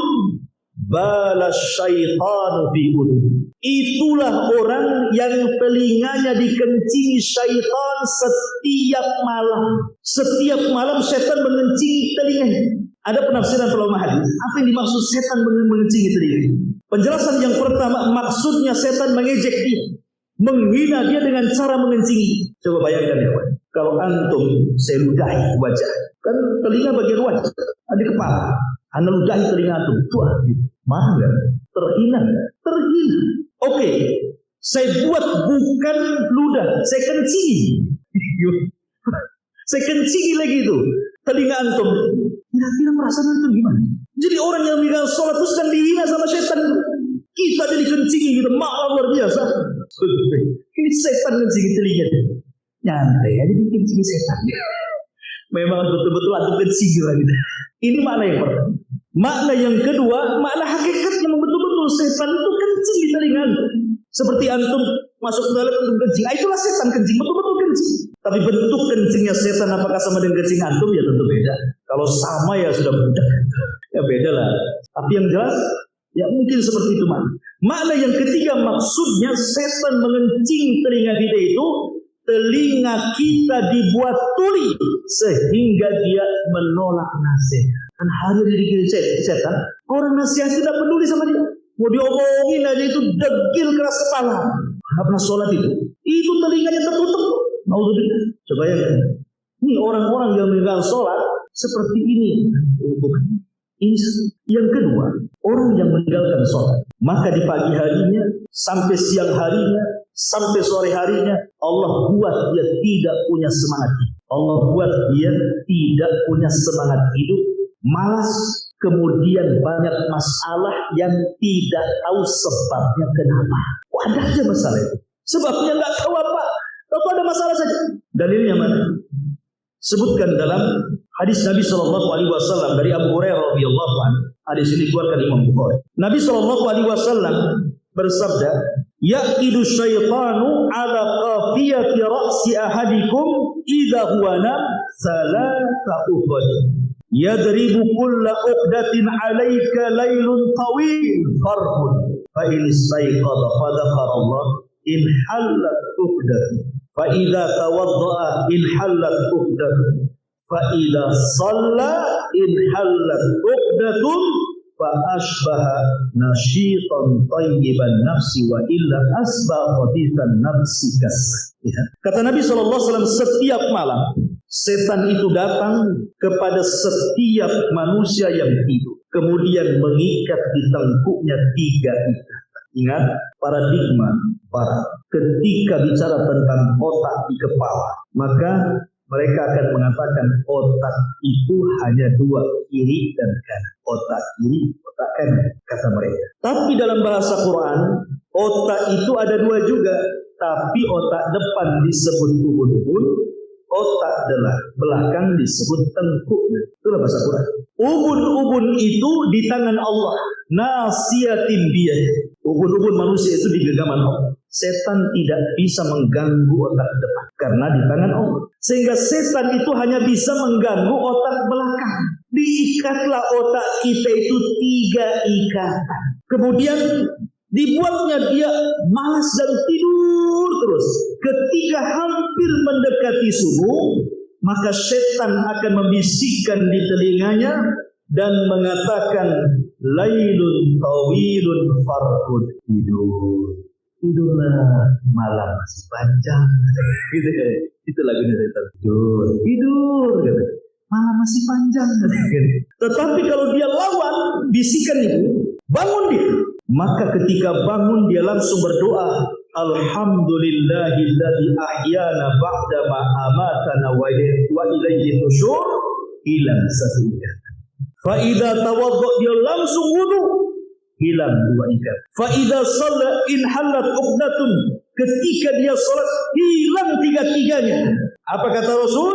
bala syaitanu fi udhun." Itulah orang yang telinganya dikencingi syaitan setiap malam. Setiap malam syaitan mengencingi telinganya. Ada penafsiran ulama hadis. Apa yang dimaksud setan mengencingi telinganya? Penjelasan yang pertama, maksudnya setan mengejek dia, menghina dia dengan cara mengencingi. Coba bayangkan ya, Pak. Kalau antum saya ludahi wajah, kan telinga bagian wajah, ada kepala. Anda ludahi telinga antum, tuh, marah nggak? Terhina, terhina. Oke, saya buat bukan ludah, saya kencingi. Saya kencingi lagi itu telinga antum. Kira-kira perasaan antum gimana? Jadi orang yang meninggal sholat itu sedang dihina sama setan. Kita jadi kencingi gitu, malah luar biasa. setan kencing telinga. Nyantai aja dikencing setan. Memang betul-betul antum kencing gitu. Ini makna yang pertama. Makna yang kedua, makna hakikatnya betul-betul setan itu kencing di telinga antum. Seperti antum masuk ke dalam antum kencing, itulah setan kencing, betul-betul kencing. Tapi bentuk kencingnya setan apakah sama dengan kencing antum? Ya tentu beda. Kalau sama ya sudah mudah. Ya beda lah. Tapi yang jelas, ya mungkin seperti itu makna. Makna yang ketiga, maksudnya setan mengencing telinga kita itu, telinga kita dibuat tuli sehingga dia menolak nasihat. Kan hadir di diri setan, orang nasihat tidak peduli sama dia. Mau diomongin aja itu degil keras kepala. Nggak pernah sholat itu telinganya tertutup. Coba ya, ini orang-orang yang meninggal sholat seperti ini. Ini yang kedua, orang yang meninggalkan sholat, maka di pagi harinya sampai siang harinya sampai sore harinya Allah buat dia tidak punya semangat hidup. Allah buat dia tidak punya semangat hidup, malas, kemudian banyak masalah yang tidak tahu sebabnya kenapa. Kok ada aja masalah itu? Sebabnya nggak tahu apa. Tapi ada masalah saja. Dalilnya mana? Sebutkan dalam hadis Nabi SAW dari Abu Hurairah radhiyallahu anhu. Hadis ini dikeluarkan Imam Bukhari. Nabi SAW bersabda, yaqidu syaitanu ala qafiyati ra'si ahadikum idza huwa nam salasa uqad yadribu kulla uqdatin 'alayka laylun tawil farqun fa in istayqadha fa dzakara Allah in hallat uqdatun fa idza tawadda'a in hallat uqdatun fa idza shalla in hallat uqdatun fa asbaha nasyitan tayyiban nafsi wa illa asbaha khatisan nafsi kasra. Ya. Kata Nabi SAW, setiap malam setan itu datang kepada setiap manusia yang tidur, kemudian mengikat di tengkuknya 3 ikatan. Ingat paradigma barat ketika bicara tentang otak di kepala, maka mereka akan mengatakan otak itu hanya 2, kiri dan kanan. Otak kiri, otak kanan, kata mereka. Tapi dalam bahasa Quran, otak itu ada 2 juga. Tapi otak depan disebut ubun-ubun, otak belakang disebut tengkuk. Itulah bahasa Quran. Ubun-ubun itu di tangan Allah. Nasiyatin biyah. Ubun-ubun manusia itu di genggaman Allah. Setan tidak bisa mengganggu otak depan karena di tangan Allah. Sehingga setan itu hanya bisa mengganggu otak belakang. Diikatlah otak kita itu 3 ikatan. Kemudian dibuatnya dia malas dan tidur terus. Ketika hampir mendekati subuh, maka setan akan membisikkan di telinganya dan mengatakan lailun tawilun farqud, tidurlah, malam masih panjang. Gitu ya. Itu lagunya setan. Tidur gitu. Malam masih panjang gitu. Tetapi kalau dia lawan bisikan itu, bangun dia. Maka ketika bangun dia langsung berdoa, alhamdulillahilladzi ahyana ba'da ma amatana wa ilaihi nusyur, hilang 1 ikatan. Fa idza tawadda dia langsung wudu, hilang 2 ikatan. Fa idza shalla in halat uqdatun, ketika dia salat hilang 3-tiganya. Apa kata Rasul?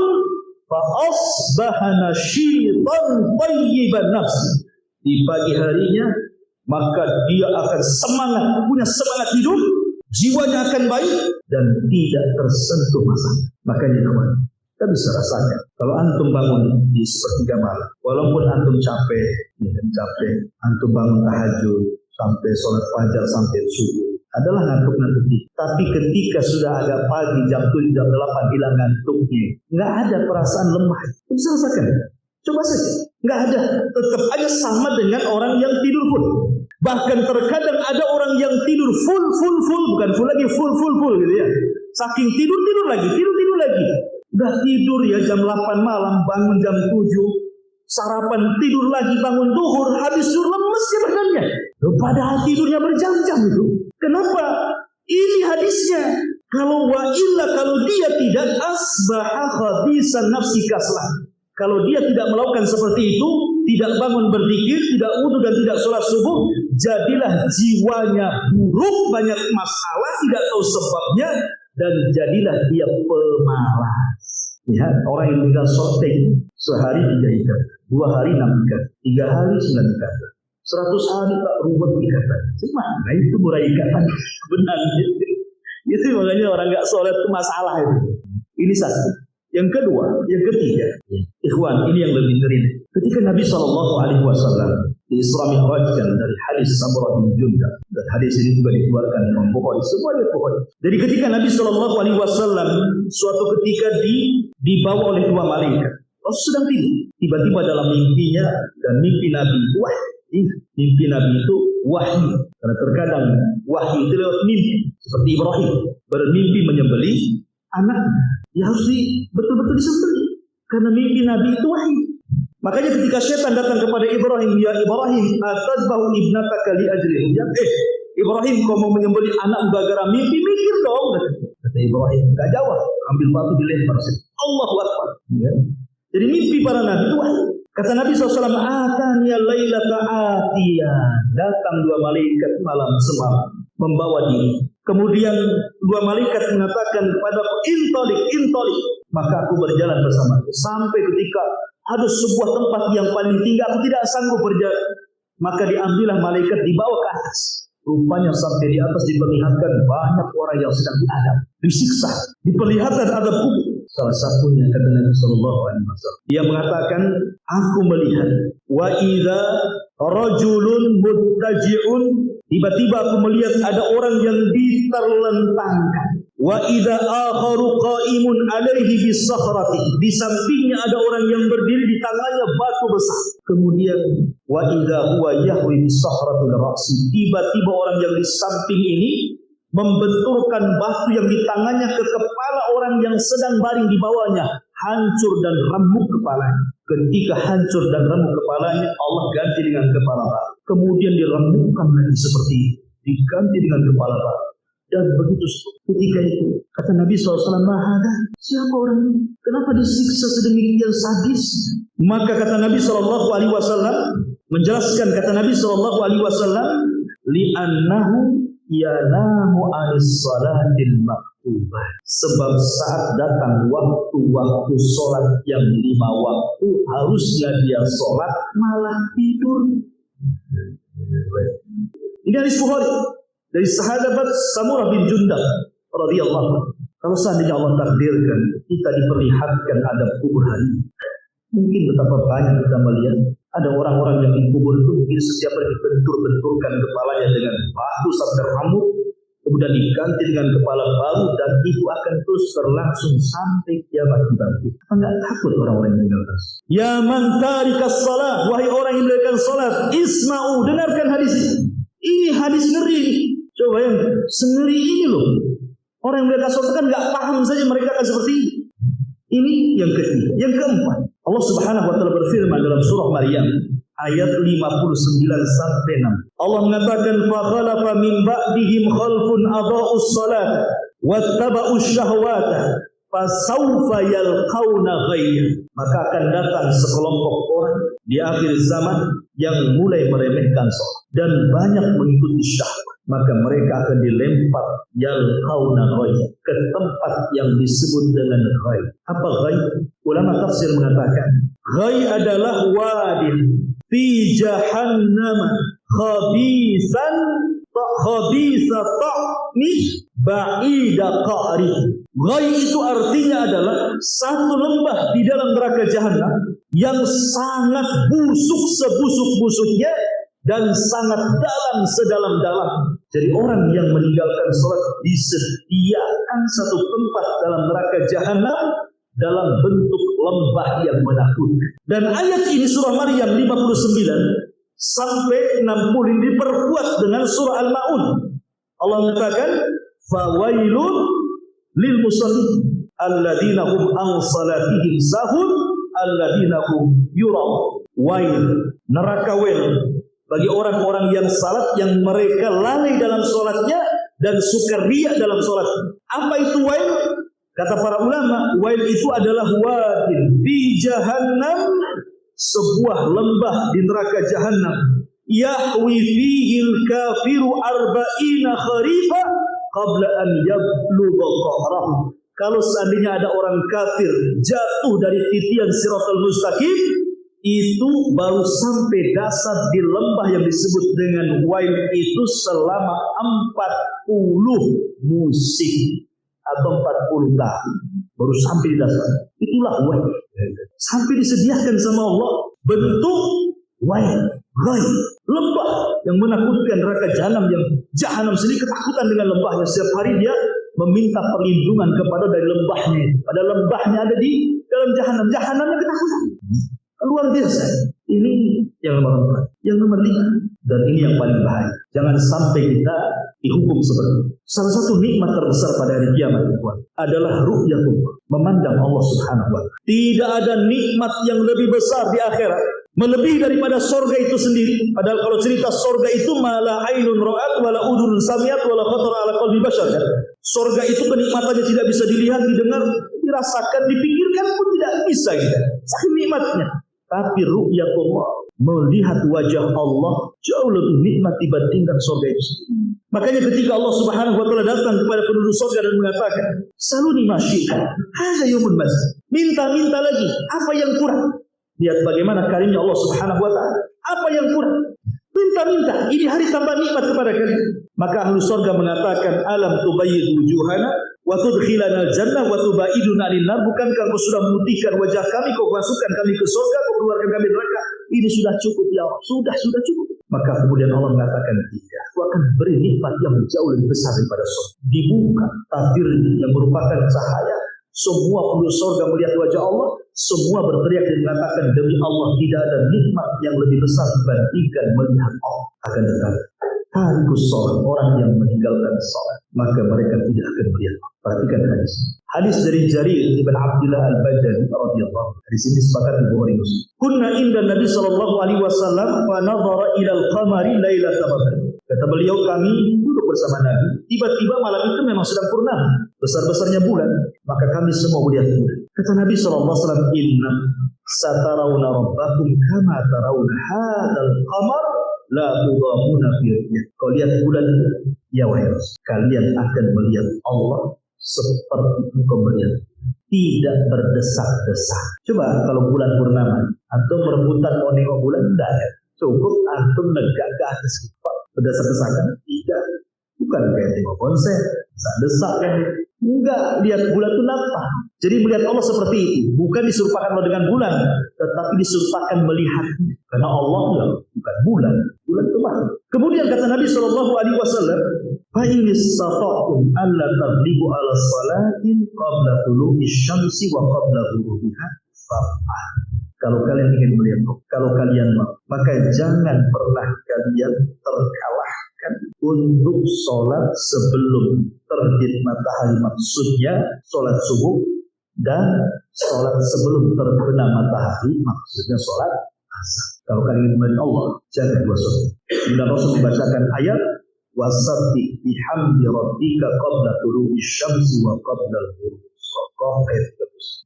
Fa asbaha nasyitan tayyiban nafs. Di pagi harinya maka dia akan semangat, punya semangat hidup, jiwanya akan baik dan tidak tersentuh masalah. Makanya kawan, kita bisa rasakan kalau antum bangun di sepertiga malam, walaupun antum capek, antum bangun tahajud sampai sholat fajar sampai subuh, adalah ngantuk-ngantuk. Tapi ketika sudah agak pagi, jam 7, jam 8 hilang ngantuknya, nggak ada perasaan lemah. Kita bisa rasakan. Coba saja, nggak ada, tetap aja sama dengan orang yang tidur full. Bahkan terkadang ada orang yang tidur full, bukan full lagi, full gitu ya. Saking tidur lagi. Udah tidur ya jam 8 malam, bangun jam 7, sarapan tidur lagi, bangun duhur, habis duhur lemes ya badannya. Padahal tidurnya berjam-jam itu. Kenapa? Ini hadisnya. Kalau dia tidak asbaha khabisan nafsi kaslah. Kalau dia tidak melakukan seperti itu, tidak bangun berzikir, tidak wudu dan tidak sholat subuh, jadilah jiwanya buruk, banyak masalah, tidak tahu sebabnya, dan jadilah dia pemalas. Lihat orang yang meninggal syuting sehari 3 ikatan, 2 hari 6 ikatan, 3 hari 9 ikatan, 100 hari tak ruwet ikatan. Nah itu murah ikatan. Benar. Itu makanya orang nggak sholat itu masalah itu. Ini satu. Yang kedua, yang ketiga, ikhwan, ini yang lebih ngeri. Ketika Nabi SAW di Isra Mi'raj dari hadis Samurah bin Jundab, dan hadis ini juga dikeluarkan Imam Bukhari, semua ada Bukhari. Jadi ketika Nabi SAW suatu ketika dibawa oleh 2 malaikat, Rasul sedang tidur, tiba-tiba dalam mimpinya, dan mimpi Nabi itu wahyu. Mimpi Nabi itu wahyu, karena terkadang wahyu itu lewat mimpi, seperti Ibrahim bermimpi menyembelih anak, ya harus betul-betul disembelih, karena mimpi Nabi itu wahyu. Makanya ketika syaitan datang kepada Ibrahim, ya Ibrahim, atadbahu ibnataka li ajli hujjah. Ibrahim, kau mau menyembelih anak gara-gara mimpi, mikir dong. Kata Ibrahim, enggak jawab, ambil batu dilempar. Allahu Akbar. Ya. Jadi mimpi para nabi itu wahyu. Kata Nabi SAW, ataniya lailata atiyan. Datang 2 malaikat malam semalam membawa diri. Kemudian 2 malaikat mengatakan kepadaku, intolik. Maka aku berjalan bersamaku sampai ketika ada sebuah tempat yang paling tinggi, aku tidak sanggup berjalan. Maka diambillah malaikat, dibawa ke atas. Rupanya sampai di atas diperlihatkan banyak orang yang sedang diadab, disiksa, diperlihatkan adab kubur. Salah satunya kata Nabi SAW, dia mengatakan, aku melihat wa idza rajulun muttaji'un, tiba-tiba aku melihat ada orang yang diterlentangkan. Wa idza akharu qa'imun alaihi bis-sakhrati, di sampingnya ada orang yang berdiri, di tangannya batu besar. Kemudian wa idza huwa yahwi bis-sakhrati al-ra'si, tiba-tiba orang yang di samping ini membenturkan batu yang di tangannya ke kepala orang yang sedang baring di bawahnya, hancur dan remuk kepalanya. Ketika hancur dan remuk kepalanya, Allah ganti dengan kepala batu. Kemudian diremukkan lagi seperti itu, diganti dengan kepala batu. Dan begitu ketika itu kata Nabi SAW, mahada, siapa orang ini? Kenapa disiksa sedemikian sadis? Maka kata Nabi SAW menjelaskan, kata Nabi SAW, li'annahu yanamu anis salatil maktubah, sebab saat datang waktu-waktu sholat yang 5 waktu harusnya dia sholat malah tidur. Ini hadis Bukhari dari sahabat Samurah bin Jundab radhiyallahu anhu. Kalau seandainya Allah takdirkan kita diperlihatkan adab kubur hari ini, mungkin betapa banyak kita melihat ada orang-orang yang dikubur itu mungkin setiap hari dibentur-benturkan kepalanya dengan batu sampai remuk, kemudian diganti dengan kepala baru, dan itu akan terus berlangsung sampai kiamat bangkit. Apa enggak takut orang-orang yang meninggalkan? Ya man tarikas salat, wahai orang yang meninggalkan salat, isma'u, dengarkan hadis ini. Ini hadis ngeri ini. Coba yang sengeri ini loh. Orang yang meninggalkan salat kan enggak paham saja mereka akan seperti ini. Ini yang ketiga. Yang keempat, Allah Subhanahu wa taala berfirman dalam surah Maryam ayat 59 sampai 6. Allah mengatakan, fa khalafa min ba'dihim khalfun adha'us salata wattaba'us syahwata fasawfa yalqauna ghayya. Maka akan datang sekelompok orang di akhir zaman yang mulai meremehkan salat dan banyak mengikuti syahwat. Maka mereka akan dilempar yalqauna ghayya, ke tempat yang disebut dengan ghayy. Apa ghayy? Ulama tafsir mengatakan ghayy adalah wadin fi jahannam khabisan khabisa ta'mi ba'ida qa'ri. Ghayy itu artinya adalah satu lembah di dalam neraka jahanam yang sangat busuk sebusuk-busuknya dan sangat dalam sedalam-dalam. Jadi orang yang meninggalkan sholat disediakan satu tempat dalam neraka jahanam dalam bentuk lembah yang menakutkan. Dan ayat ini surah Maryam 59 sampai 60 diperkuat dengan surah Al-Ma'un. Allah mengatakan, fawailun lil musallin alladzina hum an salatihim sahun alladzina hum yurau. Wail, neraka wail bagi orang-orang yang salat yang mereka lalai dalam salatnya dan suka riya dalam salat. Apa itu wail? Kata para ulama, wail itu adalah wadin fi jahannam, sebuah lembah di neraka jahannam. Yahwi fihil kafiru arba'ina kharifa qabla an yablugha qahrahu. Kalau seandainya ada orang kafir jatuh dari titian siratal mustaqim, itu baru sampai dasar di lembah yang disebut dengan Wail itu selama 40 musim atau 40 tahun baru sampai di dasar. Itulah Wail. Sampai disediakan sama Allah bentuk Wail, Ghaib, lembah yang menakutkan, neraka jahanam sendiri ketakutan dengan lembahnya. Setiap hari dia meminta perlindungan kepada dari lembahnya. Pada lembahnya ada di dalam jahanamnya ketakutan. Luar biasa. Ini yang nomor 4. Yang nomor 5, dan ini yang paling bahaya. Jangan sampai kita dihukum seperti itu. Salah satu nikmat terbesar pada hari kiamat adalah ru'yatullah, memandang Allah Subhanahu wa ta'ala. Tidak ada nikmat yang lebih besar di akhirat melebihi daripada sorga itu sendiri. Padahal kalau cerita sorga itu malah ainun ra'at wala udhunun samiat wala khatara ala qalbi bashar, kan? Sorga itu kenikmatannya tidak bisa dilihat, didengar, dirasakan, dipikirkan pun tidak bisa kita. Saking nikmatnya. Tapi ru'yatullah, melihat wajah Allah, jauh lebih nikmat dibandingkan sorga itu sendiri. Makanya ketika Allah Subhanahu wa ta'ala datang kepada penduduk sorga dan mengatakan, saluni masyika, hadza yaumul masjid. Minta lagi, apa yang kurang? Lihat bagaimana karimnya Allah Subhanahu wa ta'ala. Apa yang kurang? Minta, ini hari tambah nikmat kepada kalian. Maka ahlu surga mengatakan, alam tubayyid wujuhana wa tudkhilana jannah wa tubaiduna 'anil nar. Bukankah kau sudah memutihkan wajah kami, kau masukkan kami ke surga, kau keluarkan kami dari neraka? Ini sudah cukup ya Allah. Sudah cukup. Maka kemudian Allah mengatakan, tidak, aku akan beri nikmat yang jauh lebih besar daripada surga. Dibuka tabir yang merupakan cahaya. Semua penduduk surga melihat wajah Allah, semua berteriak dan mengatakan, demi Allah tidak ada nikmat yang lebih besar dibandingkan melihat Allah. Akan tetapi tarikus sholat, orang yang meninggalkan sholat, maka mereka tidak akan melihat Allah. Perhatikan hadis. Hadis dari Jarir ibn Abdullah al-Bajali radhiyallahu anhu. Hadis ini sepakat di Bukhari Muslim. Kunna inda Nabi sallallahu alaihi wasallam fa nadhara ila al-qamari lailatal badr. Kata beliau, kami duduk bersama Nabi. Tiba-tiba malam itu memang sedang purnama, besar-besarnya bulan. Maka kami semua melihat bulan. Kata Nabi SAW, inna satarawna rabbakum kama tarawna hadal qamar la tudamuna firqiyah. Kau lihat bulan, ya wahai Rasul, kalian akan melihat Allah seperti engkau melihat, tidak berdesak-desak. Coba kalau bulan purnama, antum merebutan mau nengok bulan, enggak ya? Cukup antum negak ke atas kita. Berdesak-desakan? Tidak. Bukan kayak tengok konser, desak kan? Enggak, lihat bulan itu nampak. Jadi melihat Allah seperti itu, bukan disuruhkan Allah dengan bulan, tetapi disuruhkan melihatnya. Karena Allah ya bukan bulan itu mah. Kemudian kata Nabi SAW, fa in istata'tum alla taghlibu 'ala salatin qabla tulu'i syamsi wa qabla ghurubiha fa'al. Kalau kalian ingin melihat, kalau kalian mau, maka jangan pernah kalian terkalahkan untuk sholat sebelum terbit matahari, maksudnya sholat subuh, dan sholat sebelum terbenam matahari, maksudnya sholat asar. Kalau kalian ingin melihat Allah, jangan dua sholat. Kemudian Rasul membacakan ayat, wasabbih bihamdi rabbika qabla tulu'i syamsi wa qabla al-ghurub.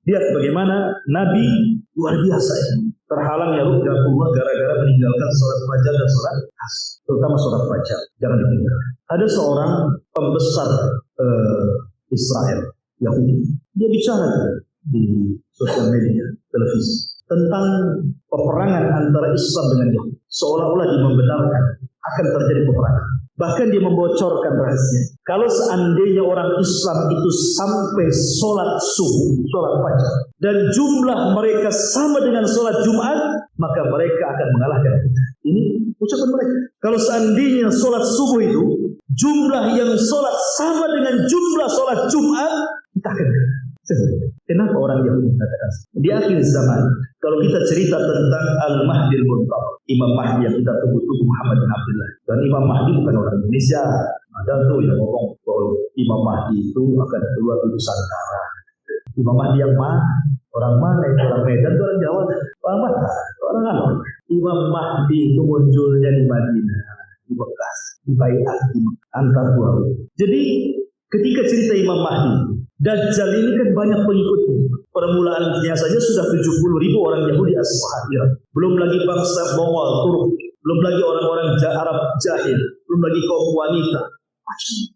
Lihat bagaimana Nabi luar biasa ya. Terhalangnya ru'yatullah gara-gara meninggalkan sholat fajar dan sholat asar, terutama sholat fajar. Jangan ditinggalkan. Ada seorang pembesar Israel, Yahudi. Dia bicara di sosial media, televisi, tentang peperangan antara Islam dengan Yahudi. Seolah-olah dia membenarkan akan terjadi peperangan. Bahkan dia membocorkan rahasia. Kalau seandainya orang Islam itu sampai sholat subuh, sholat fajar, dan jumlah mereka sama dengan sholat Jumat, maka mereka akan mengalahkan kita. Ini ucapan mereka. Kalau seandainya sholat subuh itu, jumlah yang sholat sama dengan jumlah sholat Jumat, kita akan kalah. Kenapa orang Yahudi mengatakan di akhir zaman? Kalau kita cerita tentang Al-Mahdi Al-Muntadhar, Imam Mahdi yang kita tunggu-tunggu, Muhammad bin Abdullah. Dan Imam Mahdi bukan orang Indonesia. Ada tuh yang ngomong bahwa Imam Mahdi itu akan keluar dari Nusantara. Imam Mahdi yang mana? Orang mana? Orang Medan, orang Jawa, orang mana? Orang apa? Imam Mahdi itu munculnya di Madinah, di Mekah, di Bai'ah, di antar dua. Jadi ketika cerita Imam Mahdi, Dajjal ini kan banyak pengikutnya. Permulaannya saja sudah 70.000 orang Yahudi Ashabir. Belum lagi bangsa Mongol, Turk. Belum lagi orang-orang Arab jahil. Belum lagi kaum wanita.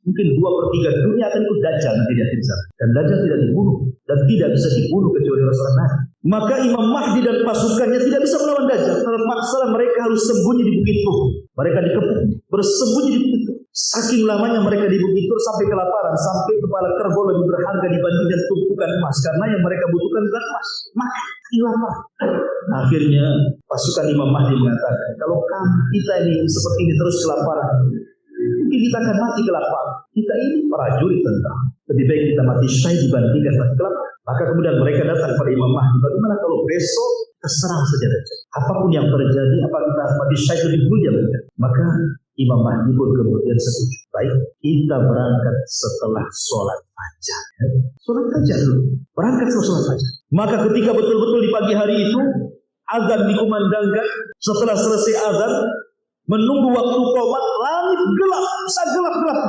Mungkin 2/3 dunia akan ikut Dajjal nanti di akhir zaman. Dan Dajjal tidak dibunuh dan tidak bisa dibunuh kecuali Rasulullah. Maka Imam Mahdi dan pasukannya tidak bisa melawan Dajjal. Terpaksa mereka harus sembunyi di Bukit Tur. Mereka dikepung, bersembunyi di Bukit Tur. Saking lamanya mereka di Bukit Tur sampai kelaparan, sampai kepala kerbau lebih berharga dibandingkan tumpukan emas. Karena yang mereka butuhkan bukan emas, maka lapar. Akhirnya pasukan Imam Mahdi mengatakan, kalau kita ini seperti ini terus kelaparan, mungkin kita akan mati kelaparan. Kita ini prajurit tentara, lebih baik kita mati syahid dibandingkan mati kelaparan. Maka kemudian mereka datang pada Imam Mahdi, bagaimana kalau besok terserang saja Dajjal, apapun yang terjadi, apa kita mati syahid lebih mulia? Maka Imam Mahdi pun kemudian setuju. Baik, kita berangkat setelah sholat fajar. Sholat fajar dulu, berangkat setelah sholat fajar. Maka ketika betul-betul di pagi hari itu azan dikumandangkan, setelah selesai azan, menunggu waktu qomat, langit gelap, segelap-gelap.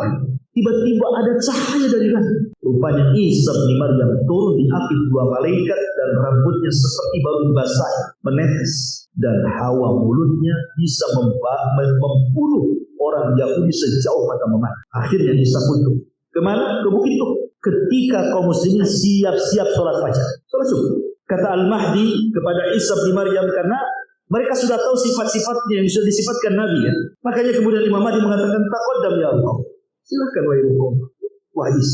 Tiba-tiba ada cahaya dari langit. Rupanya Isa bin Maryam turun diapit 2 malaikat dan rambutnya seperti batu basah menetes. Dan hawa mulutnya bisa membunuh orang Yahudi sejauh mata memandang. Akhirnya Isa pun kemana? Ke Bukit Tur. Ketika kaum muslimin siap-siap sholat fajar, sholat subuh. Kata Al-Mahdi kepada Isa bin Maryam, karena mereka sudah tahu sifat-sifatnya yang sudah disifatkan Nabi ya. Makanya kemudian Imam Mahdi mengatakan, taqaddam ya Allah, silakan wahai hukum wahis.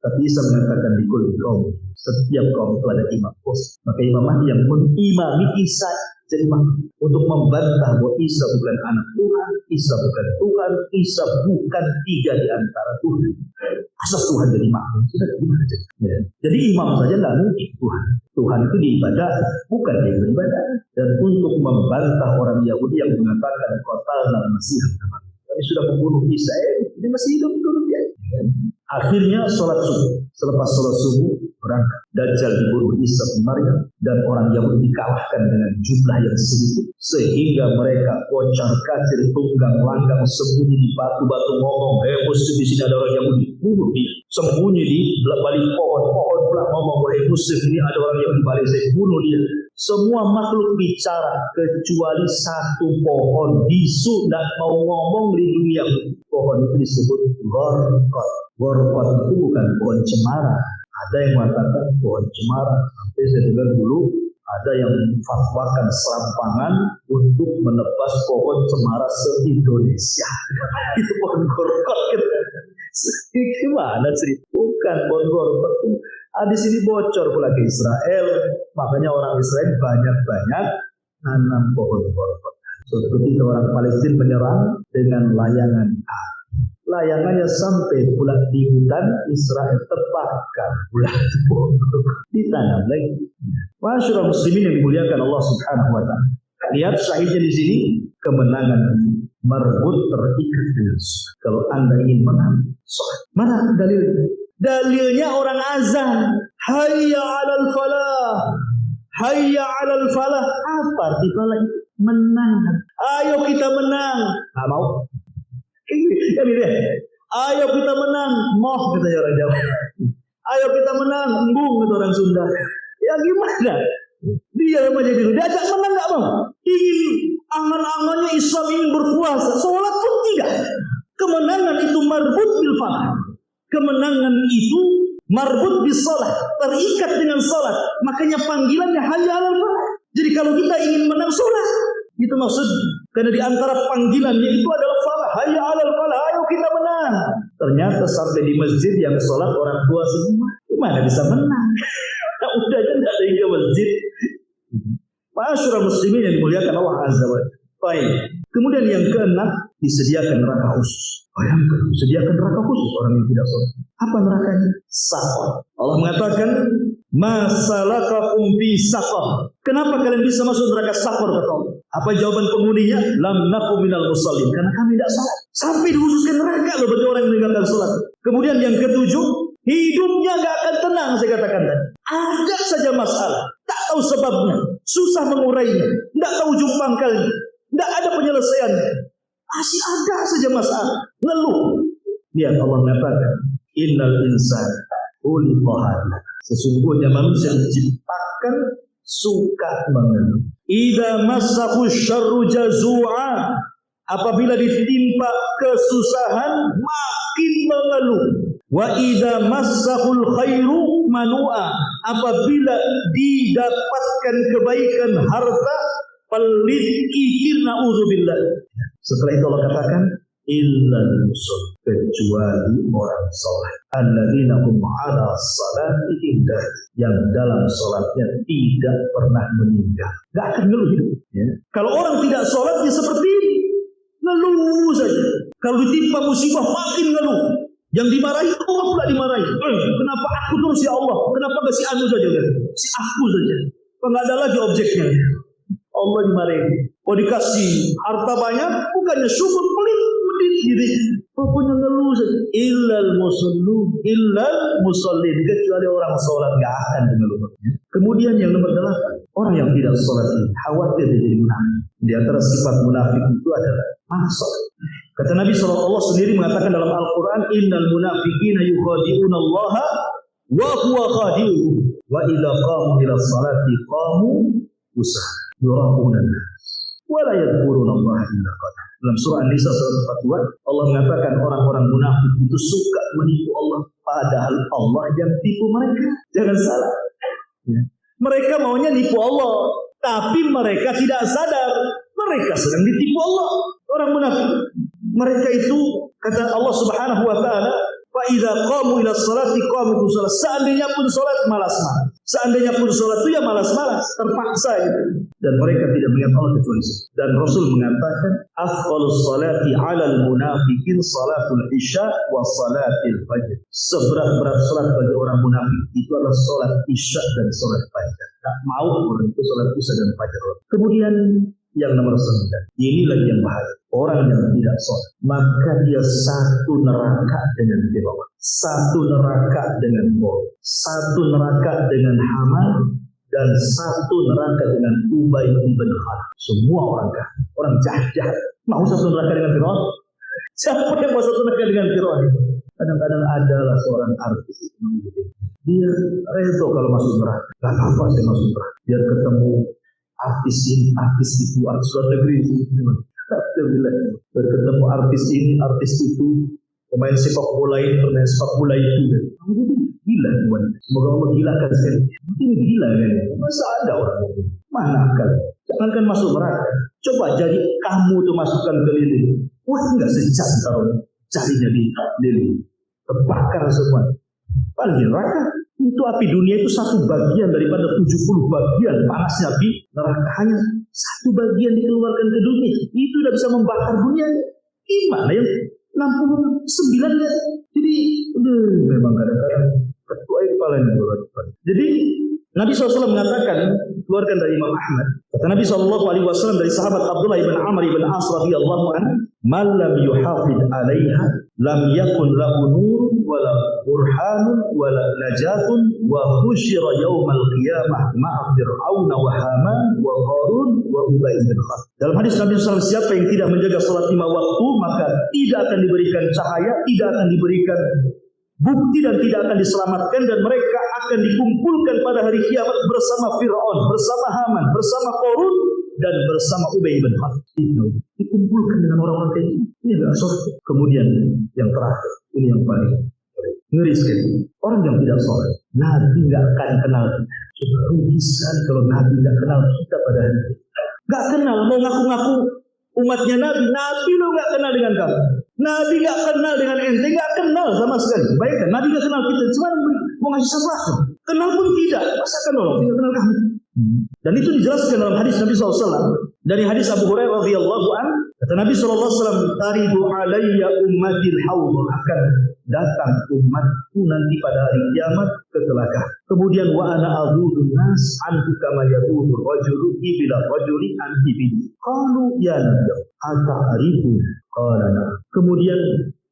Tapi Isa mengatakan di kulli kaum, setiap kaum itu ada imam. Maka Imam Mahdi yang mengimami Isa jadi untuk membantah bahwa Isa bukan anak Tuhan, Isa bukan Tuhan, Isa bukan 3 di antara Tuhan. Asal Tuhan jadi makhluk, sudah gimana jadi? Ya. Jadi imam saja nggak mungkin Tuhan. Tuhan itu diibadah, bukan dia beribadah. Dan untuk membantah orang Yahudi yang mengatakan qatalna Masih, kami sudah membunuh Isa, ini masih hidup menurut dia. Akhirnya sholat subuh. Selepas sholat subuh berangkat. Dajjal dibunuh Isa bin Maryam dan orang Yahudi dikalahkan dengan jumlah yang sedikit sehingga mereka kocar kacir, tunggang langgang, sembunyi di batu-batu, ngomong, musuh di sini ada orang Yahudi, bunuh dia. Sembunyi di balik pohon pula ngomong, wahai musuh ini ada orang Yahudi, balik saya bunuh dia. Semua makhluk bicara kecuali satu pohon bisu tidak mau ngomong lindungi Yahudi. Pohon itu disebut Gorkot. Gorkot itu bukan pohon cemara. Ada yang mengatakan pohon cemara. Sampai saya dengar dulu ada yang fatwakan serampangan untuk menebas pohon cemara se-Indonesia. Itu pohon Gorkot gitu. Gimana sih? Bukan pohon Gorkot. Di sini bocor pula ke Israel. Makanya orang Israel banyak-banyak nanam pohon Gorkot. Ketika orang Palestina menyerang dengan layangan A. Layangannya sampai pula di hutan, Israel terbakar pula ditanam lagi. Masyarakat muslimin yang dimuliakan Allah Subhanahu wa taala. Lihat syahidnya di sini, kemenangan merebut terikat dengan sholat. Kalau Anda ingin menang, sholat. Mana dalilnya? Dalilnya orang azan, hayya 'alal falah. Hayya 'alal falah. Apa arti falah itu? Menang. Ayo kita menang. Enggak mau. Ini deh. Ayo kita menang, moh kata orang Jawa. Ayo kita menang, embung kata orang Sunda. Ya gimana? Dia remaja dulu, diajak menang nggak mau. Ingin angan-angannya Islam ingin berpuasa, sholat pun tidak. Kemenangan itu marbut bil falah. Kemenangan itu marbut bil salat, terikat dengan salat. Makanya panggilannya hayya 'alal falah. Jadi kalau kita ingin menang sholat, itu maksudnya. Karena di antara panggilannya itu adalah falah, hayya 'alal falah, ayo kita menang. Ternyata sampai di masjid yang sholat orang tua semua, gimana bisa menang? Udah aja tidak ada yang ke masjid. Masyarakat muslimin yang dimuliakan Allah Azza wa Jalla. Baik. Kemudian yang keenam, disediakan neraka khusus. Bayangkan, disediakan neraka khusus orang yang tidak sholat. Apa nerakanya? Saqar. Allah mengatakan, masalakakum fi saqar. Kenapa kalian bisa masuk neraka saqar kata Allah? Apa jawaban penghuninya? Lam naku minal musallin. Karena kami tidak sholat. Sampai dikhususkan neraka loh bagi orang yang meninggalkan sholat. Kemudian yang ketujuh, hidupnya gak akan tenang, saya katakan tadi. Ada saja masalah, tak tahu sebabnya, susah mengurainya, tidak tahu ujung pangkalnya, tidak ada penyelesaiannya. Masih ada saja masalah, ngeluh. Lihat Allah mengatakan, innal insana khuliqa halu'a. Sesungguhnya manusia diciptakan suka mengeluh. Idza massahu syarru jazu'a. Apabila ditimpa kesusahan makin mengeluh. Wa idza massahul khairu manua. Apabila didapatkan kebaikan harta pelit kikir naudzubillah. Setelah itu Allah katakan illal musul, kecuali orang salat. Alladzina hum 'ala salatihim yang dalam salatnya tidak pernah meninggal. Enggak akan ngeluh hidup. Ya. Kalau orang tidak salat dia seperti ini, ngeluh saja. Kalau ditimpa musibah makin ngeluh. Yang dimarahi Allah pula dimarahi. Kenapa aku terus ya Allah? Kenapa enggak si anu saja? Si aku saja. Enggak ada lagi objeknya. Allah dimarahi. Oh dikasih harta banyak, bukannya syukur, pelit gitu. Pokoknya ngeluh saja. Illal musallin, kecuali orang salat enggak akan mengeluh. Kemudian yang nomor 8, orang yang tidak salat ini khawatir dia jadi munafik. Di antara sifat munafik itu adalah malas salat. Kata Nabi SAW sendiri mengatakan dalam Al-Quran, innal munafiqina yukhadi'una Allah wa huwa khadi'uhum wa idza qamu ila salati qamu kusala yura'una an-nas wa la yadhkuruna Allah illa qalila. Dalam surah An-Nisa 142 Allah mengatakan orang-orang munafik itu suka menipu Allah, padahal Allah yang tipu mereka. Jangan salah. Ya. Mereka maunya nipu Allah, tapi mereka tidak sadar mereka sedang ditipu Allah. Orang munafik, mereka itu kata Allah Subhanahu wa taala, fa idza qamu ila sholati qamu kusala. Seandainya pun salat malas-malas. Seandainya pun salat itu ya malas-malas, terpaksa gitu. Dan mereka tidak mengingat Allah kecuali itu. Dan Rasul mengatakan, afdhalus salati 'alal munafiqin salatul isya wa salatil fajr. Seberat-berat salat bagi orang munafik itu adalah salat isya dan salat fajar. Tak mau orang itu salat isya dan fajar. Kemudian yang nomor 9, ini lagi yang bahaya. Orang yang tidak sholat, maka dia satu neraka dengan Fir'aun, satu neraka dengan Qur, satu neraka dengan Haman, dan satu neraka dengan Ubay bin Khalaf. Semua orang kafir, orang jahat. Mau satu neraka dengan Fir'aun? Siapa yang mau satu neraka dengan Fir'aun? Kadang-kadang adalah seorang artis, dia redo kalau masuk neraka. Gak apa saya masuk neraka, biar ketemu artis ini, artis itu, artis luar negeri berketemu artis ini, artis itu, pemain sepak bola ini, pemain sepak bola itu. Gila tuan. Semoga Allah gilakan sekali. Ini gila kan? Masa ada orang ini? Mana akal? Jangankan masuk neraka. Coba jadi kamu tuh masukkan ke lilin. Wah enggak sejam taruh carinya di lilin. Terbakar semua. Paling neraka. Itu api dunia itu satu bagian daripada 70 bagian panasnya api neraka. Hanya satu bagian dikeluarkan ke dunia. Itu sudah bisa membakar dunia. Gimana yang 69-nya? Jadi, memang kadang-kadang ketua kepala yang berat. Jadi, Nabi SAW mengatakan, keluarkan dari Imam Ahmad. Kata Nabi SAW dari sahabat Abdullah ibn Amr ibn As radhiyallahu anhu, "Man lam yuhafid 'alaiha lam yakun lahu nur wala burhanun wala najatun wa husyira yaumal qiyamah ma'a fir'auna wa haman wa qarun wa ubay bin khalaf." Dalam hadis Nabi SAW, siapa yang tidak menjaga salat 5 waktu maka tidak akan diberikan cahaya, tidak akan diberikan bukti dan tidak akan diselamatkan, dan mereka akan dikumpulkan pada hari kiamat bersama Fir'aun, bersama Haman, bersama Qarun dan bersama Ubay bin Khalaf. Dikumpulkan dengan orang-orang kayak ini. Ini enggak surga. Kemudian yang terakhir, ini yang paling ngeri sekali. Orang yang tidak sholat, Nabi enggak akan kenal kita. Coba rugi sekali kalau Nabi enggak kenal kita pada hari ini. Enggak kenal, mau ngaku-ngaku umatnya Nabi. Nabi lo enggak kenal dengan kamu. Nabi enggak kenal dengan ente, enggak kenal sama sekali. Baikkan, Nabi enggak kenal kita, cuma mau ngasih sesuatu. Kenal pun tidak, masa kenal tidak kenal kamu. Dan itu dijelaskan dalam hadis Nabi SAW. Dari hadis Abu Hurairah radhiyallahu anhu, kata Nabi SAW, "Taridu alayya ummatil haud," akan datang umatku nanti pada hari kiamat kecelakaan. Kemudian wa ana a'udzu nas anhu kama ya'udzu rajulu bila rajuli an ibni. Qalu ya nabi ata'rifu? Qala na'am. Kemudian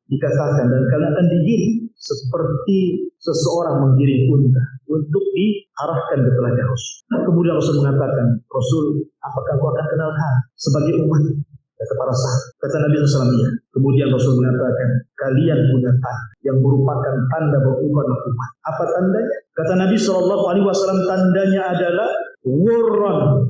dikatakan, dan kalian akan digiring seperti seseorang menggiring unta untuk diarahkan ke telaga Rasul. Kemudian Rasul mengatakan, "Rasul, apakah kau akan kenal kami sebagai umat?" Kata para sahabat. Kata Nabi SAW, ya. Kemudian Rasul mengatakan, "Kalian punya tanda yang merupakan tanda bahwa umat. Apa tandanya?" Kata Nabi SAW, tandanya adalah wurran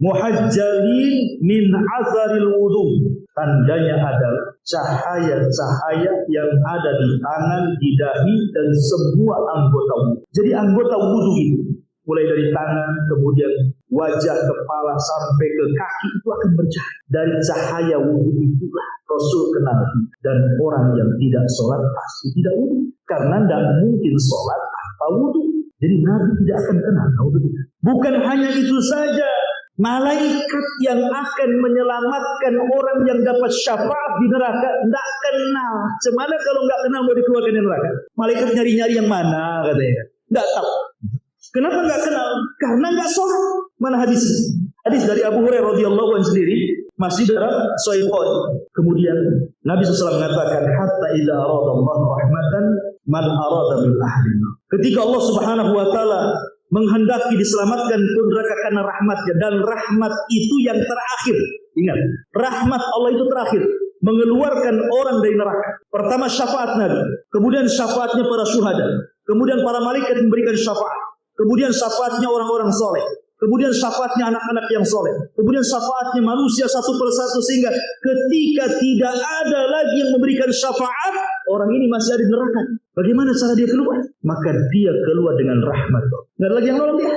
muhajjalin min azaril wudu. Tandanya adalah cahaya-cahaya yang ada di tangan, di dahi, dan semua anggota wudhu. Jadi anggota wudhu itu, mulai dari tangan, kemudian wajah, kepala, sampai ke kaki itu akan bercahaya. Dari cahaya wudhu itulah Rasul kenal. Dan orang yang tidak sholat pasti tidak wudhu. Karena tidak mungkin sholat tanpa wudhu. Jadi Nabi tidak akan kenal. Bukan hanya itu saja. Malaikat yang akan menyelamatkan orang yang dapat syafaat di neraka tidak kenal. Cemana kalau nggak kenal mau dikeluarkan dari neraka? Malaikat nyari-nyari yang mana katanya? Nggak tahu. Kenapa nggak kenal? Karena nggak sholat. Mana hadis? Hadis dari Abu Hurairah radhiyallahu anhu sendiri masih dalam Sahih Bukhari. Kemudian Nabi SAW mengatakan, hatta idza arada Allah rahmatan man arada min ahli. Ketika Allah Subhanahu wa taala menghendaki diselamatkan pun neraka karena rahmatnya, dan rahmat itu yang terakhir. Ingat, rahmat Allah itu terakhir, mengeluarkan orang dari neraka. Pertama syafaat Nabi, kemudian syafaatnya para syuhada, kemudian para malaikat memberikan syafaat, kemudian syafaatnya orang-orang soleh, kemudian syafaatnya anak-anak yang soleh, kemudian syafaatnya manusia satu persatu, sehingga ketika tidak ada lagi yang memberikan syafaat, orang ini masih ada di neraka. Bagaimana cara dia keluar? Maka dia keluar dengan rahmat. Nggak ada lagi yang nolong dia.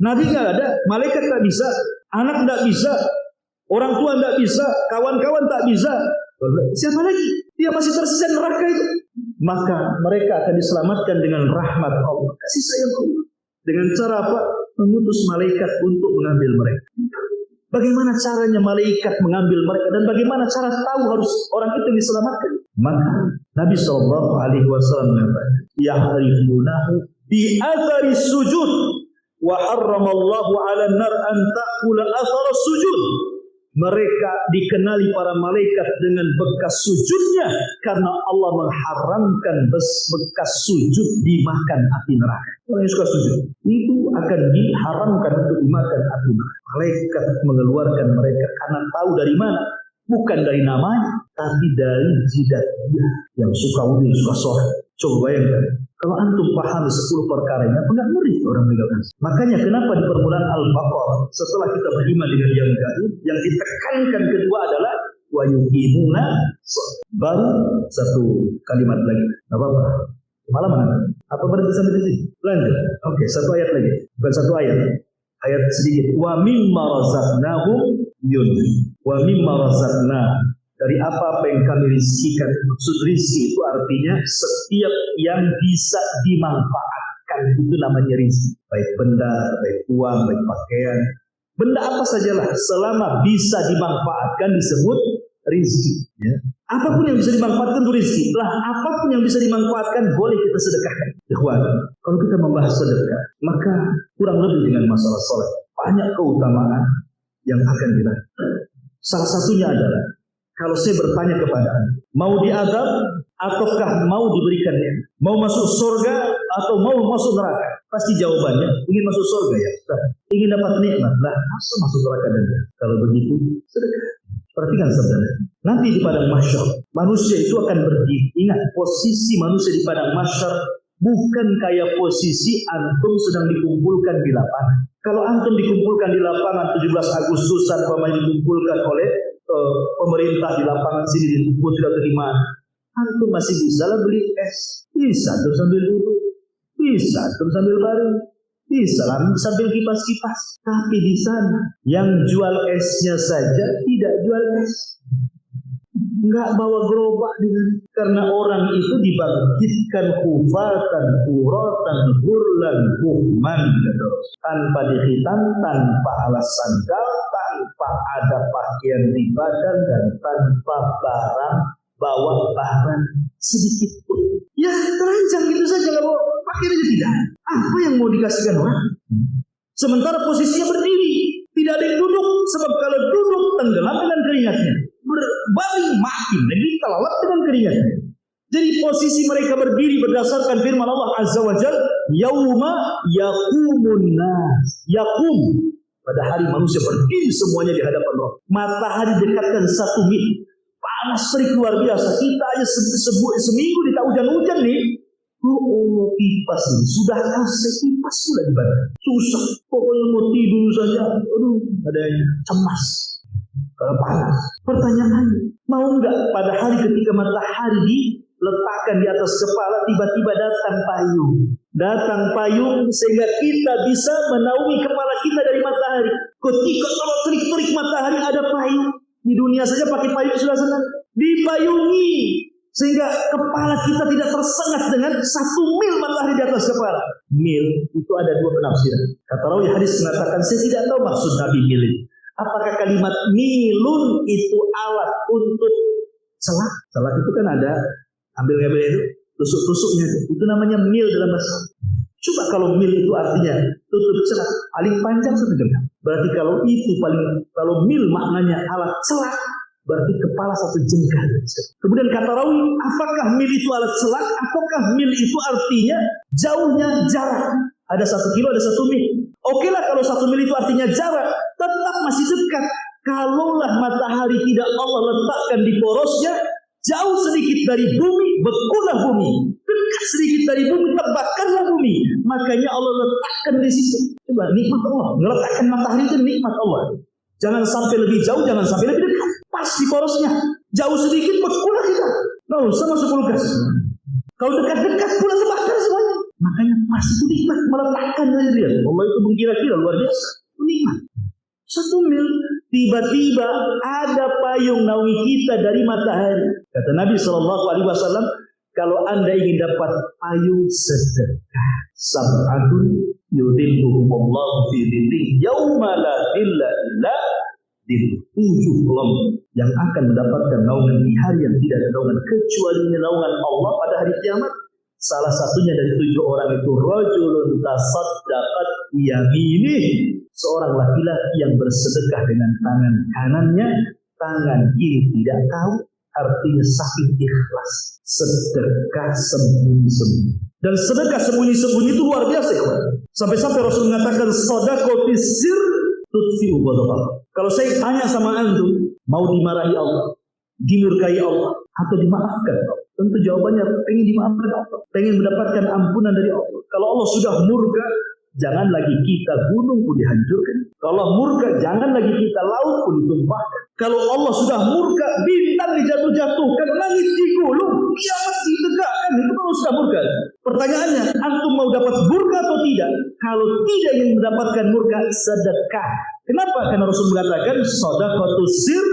Nabi nggak ada, malaikat nggak bisa, anak nggak bisa, orang tua nggak bisa, kawan-kawan tak bisa. Siapa lagi? Dia masih tersisa neraka itu. Maka mereka akan diselamatkan dengan rahmat Allah, kasih sayang Allah. Dengan cara apa? Mengutus malaikat untuk mengambil mereka. Bagaimana caranya malaikat mengambil mereka, dan bagaimana cara tahu harus orang itu diselamatkan? Maka Nabi SAW mengatakan, ya'rifunahu bi athari sujud, wa harramallahu 'alan nar an ta'kula athar sujud. Mereka dikenali para malaikat dengan bekas sujudnya, karena Allah mengharamkan bekas sujud dimakan api neraka. Orang yang suka sujud itu akan diharamkan untuk dimakan api neraka. Malaikat mengeluarkan mereka karena tahu dari mana, bukan dari namanya, tapi dari jidat dia yang suka wudhu, suka sholat. Coba bayangkan, kalau antum paham 10 perkaranya, enggak ngeri orang meninggalkan. Makanya kenapa di permulaan Al-Baqarah, setelah kita beriman dengan yang gaib, yang ditekankan kedua adalah wa yuqimuna, baru satu kalimat lagi. Apa apa? Malah mana? Apa berarti sampai di sini? Lanjut. Oke, satu ayat lagi. Bukan satu ayat. Ayat sedikit. Wa mimma razaqnahum yunfiqun. Wa mimma razaqnahum, dari apa yang kami rizkikan. Maksud rizki itu artinya setiap yang bisa dimanfaatkan, itu namanya rizki. Baik benda, baik uang, baik pakaian, benda apa sajalah, selama bisa dimanfaatkan disebut rizki. Ya. Apapun yang bisa dimanfaatkan itu rizki. Lah, apapun yang bisa dimanfaatkan boleh kita sedekahkan. Ikhwan, kalau kita membahas sedekah, maka kurang lebih dengan masalah sholat, banyak keutamaan yang akan dilakukan. Salah satunya adalah, kalau saya bertanya kepada Anda, mau diadab ataukah mau diberikan nikmat? Mau masuk surga atau mau masuk neraka? Pasti jawabannya ingin masuk surga ya. Ingin dapat nikmat. Lah, masa masuk neraka dan kalau begitu sedekah. Perhatikan saudara. Nanti di padang mahsyar manusia itu akan berdiri. Ingat, posisi manusia di padang mahsyar bukan kayak posisi antum sedang dikumpulkan di lapangan. Kalau antum dikumpulkan di lapangan 17 Agustusan, umpamanya dikumpulkan oleh pemerintah di lapangan sini, dikumpul tidak terima, antum masih bisa lah beli es, bisa antum sambil duduk, bisa antum sambil baring, bisa lah sambil kipas-kipas. Tapi di sana yang jual esnya saja tidak jual es, nggak bawa gerobak di sana. Karena orang itu dibangkitkan hufatan, uratan, hurlan, hukman, tanpa dikhitan, tanpa alas sandal, tanpa ada pakaian di badan, dan tanpa barang, bawa barang sedikit pun. Ya terancam gitu saja, nggak bawa pakaian aja tidak. Apa yang mau dikasihkan orang? Sementara posisinya berdiri, tidak ada yang duduk, sebab kalau duduk tenggelam dengan keringatnya, berbaring mati lagi kelelap dengan keringatnya. Jadi posisi mereka berdiri berdasarkan firman Allah Azza wa Jalla, yauma yaqumun nas, yaqum, pada hari manusia berdiri semuanya di hadapan Allah. Matahari dekatkan 1 mil, panas terik luar biasa. Kita aja seminggu di hujan-hujan nih, kipas ini sudah AC, kipas sudah di badan, susah. Pokoknya mau tidur saja, adanya cemas. Kalau panas. Pertanyaannya, mau nggak pada hari ketika matahari diletakkan di atas kepala, tiba-tiba datang payung. Datang payung sehingga kita bisa menaungi kepala kita dari matahari. Ketika kalau terik-terik matahari ada payung. Di dunia saja pakai payung sudah senang. Dipayungi. Sehingga kepala kita tidak tersengat dengan 1 mil matahari di atas kepala. Mil itu ada 2 penafsiran. Kata rawi hadis mengatakan, saya tidak tahu maksud Nabi mil itu. Apakah kalimat milun itu alat untuk celak? Celak itu kan ada ambil-ambil itu, tusuk-tusuknya itu namanya mil dalam bahasa. Coba kalau mil itu artinya tutup celak, paling panjang 1 jengkal. Berarti kalau mil maknanya alat celak, berarti kepala 1 jengkal. Kemudian kata rawi, apakah mil itu alat celak? Apakah mil itu artinya jauhnya jarak? Ada 1 kilo, ada 1 mil. Oke lah kalau 1 mil itu artinya jarak, tetap masih dekat. Kalaulah matahari tidak Allah letakkan di porosnya, jauh sedikit dari bumi, bekulah bumi. Dekat sedikit dari bumi, terbakarlah bumi. Makanya Allah letakkan di situ. Coba nikmat Allah. Meletakkan matahari itu nikmat Allah. Jangan sampai lebih jauh, jangan sampai lebih dekat. Pas di porosnya. Jauh sedikit, bekulah kita. Nah, sama 10 gas. Kalau dekat-dekat, pula terbakar semuanya. Makanya pas itu nikmat meletakkan dari dia. Allah itu mengkira-kira luar biasa. Itu nikmat. 1 mil, tiba-tiba ada payung naungi kita dari matahari. Kata Nabi SAW, kalau anda ingin dapat payung sedekah, sab'atun yudhilluhumullahu fi dhillihi yauma la dhilla illa dhilluh. 7 kelompok yang akan mendapatkan naungan di hari yang tidak ada naungan kecuali naungan Allah pada hari kiamat. Salah satunya dari 7 orang itu rajulun tasaddaqat biyaminihi, seorang laki-laki yang bersedekah dengan tangan kanannya, tangan kiri tidak tahu, artinya saking ikhlas, sedekah sembunyi-sembunyi. Dan sedekah sembunyi-sembunyi itu luar biasa ya. Sampai-sampai Rasul mengatakan sedekah sir tutfi'u ghadab. Kalau saya tanya sama antum, mau dimarahi Allah, dimurkai Allah, atau dimaafkan Allah? Tentu jawabannya pengen dimaafkan Allah, pengen mendapatkan ampunan dari Allah. Kalau Allah sudah murka, jangan lagi kita gunung pun dihancurkan. Kalau Allah murka, jangan lagi kita laut pun ditumpahkan. Kalau Allah sudah murka, bintang dijatuh-jatuhkan, langit digulung, kiamat ditegakkan. Itu kalau sudah murka. Pertanyaannya, antum mau dapat murka atau tidak? Kalau tidak ingin mendapatkan murka, sedekah. Kenapa? Karena Rasul mengatakan shadaqatus sir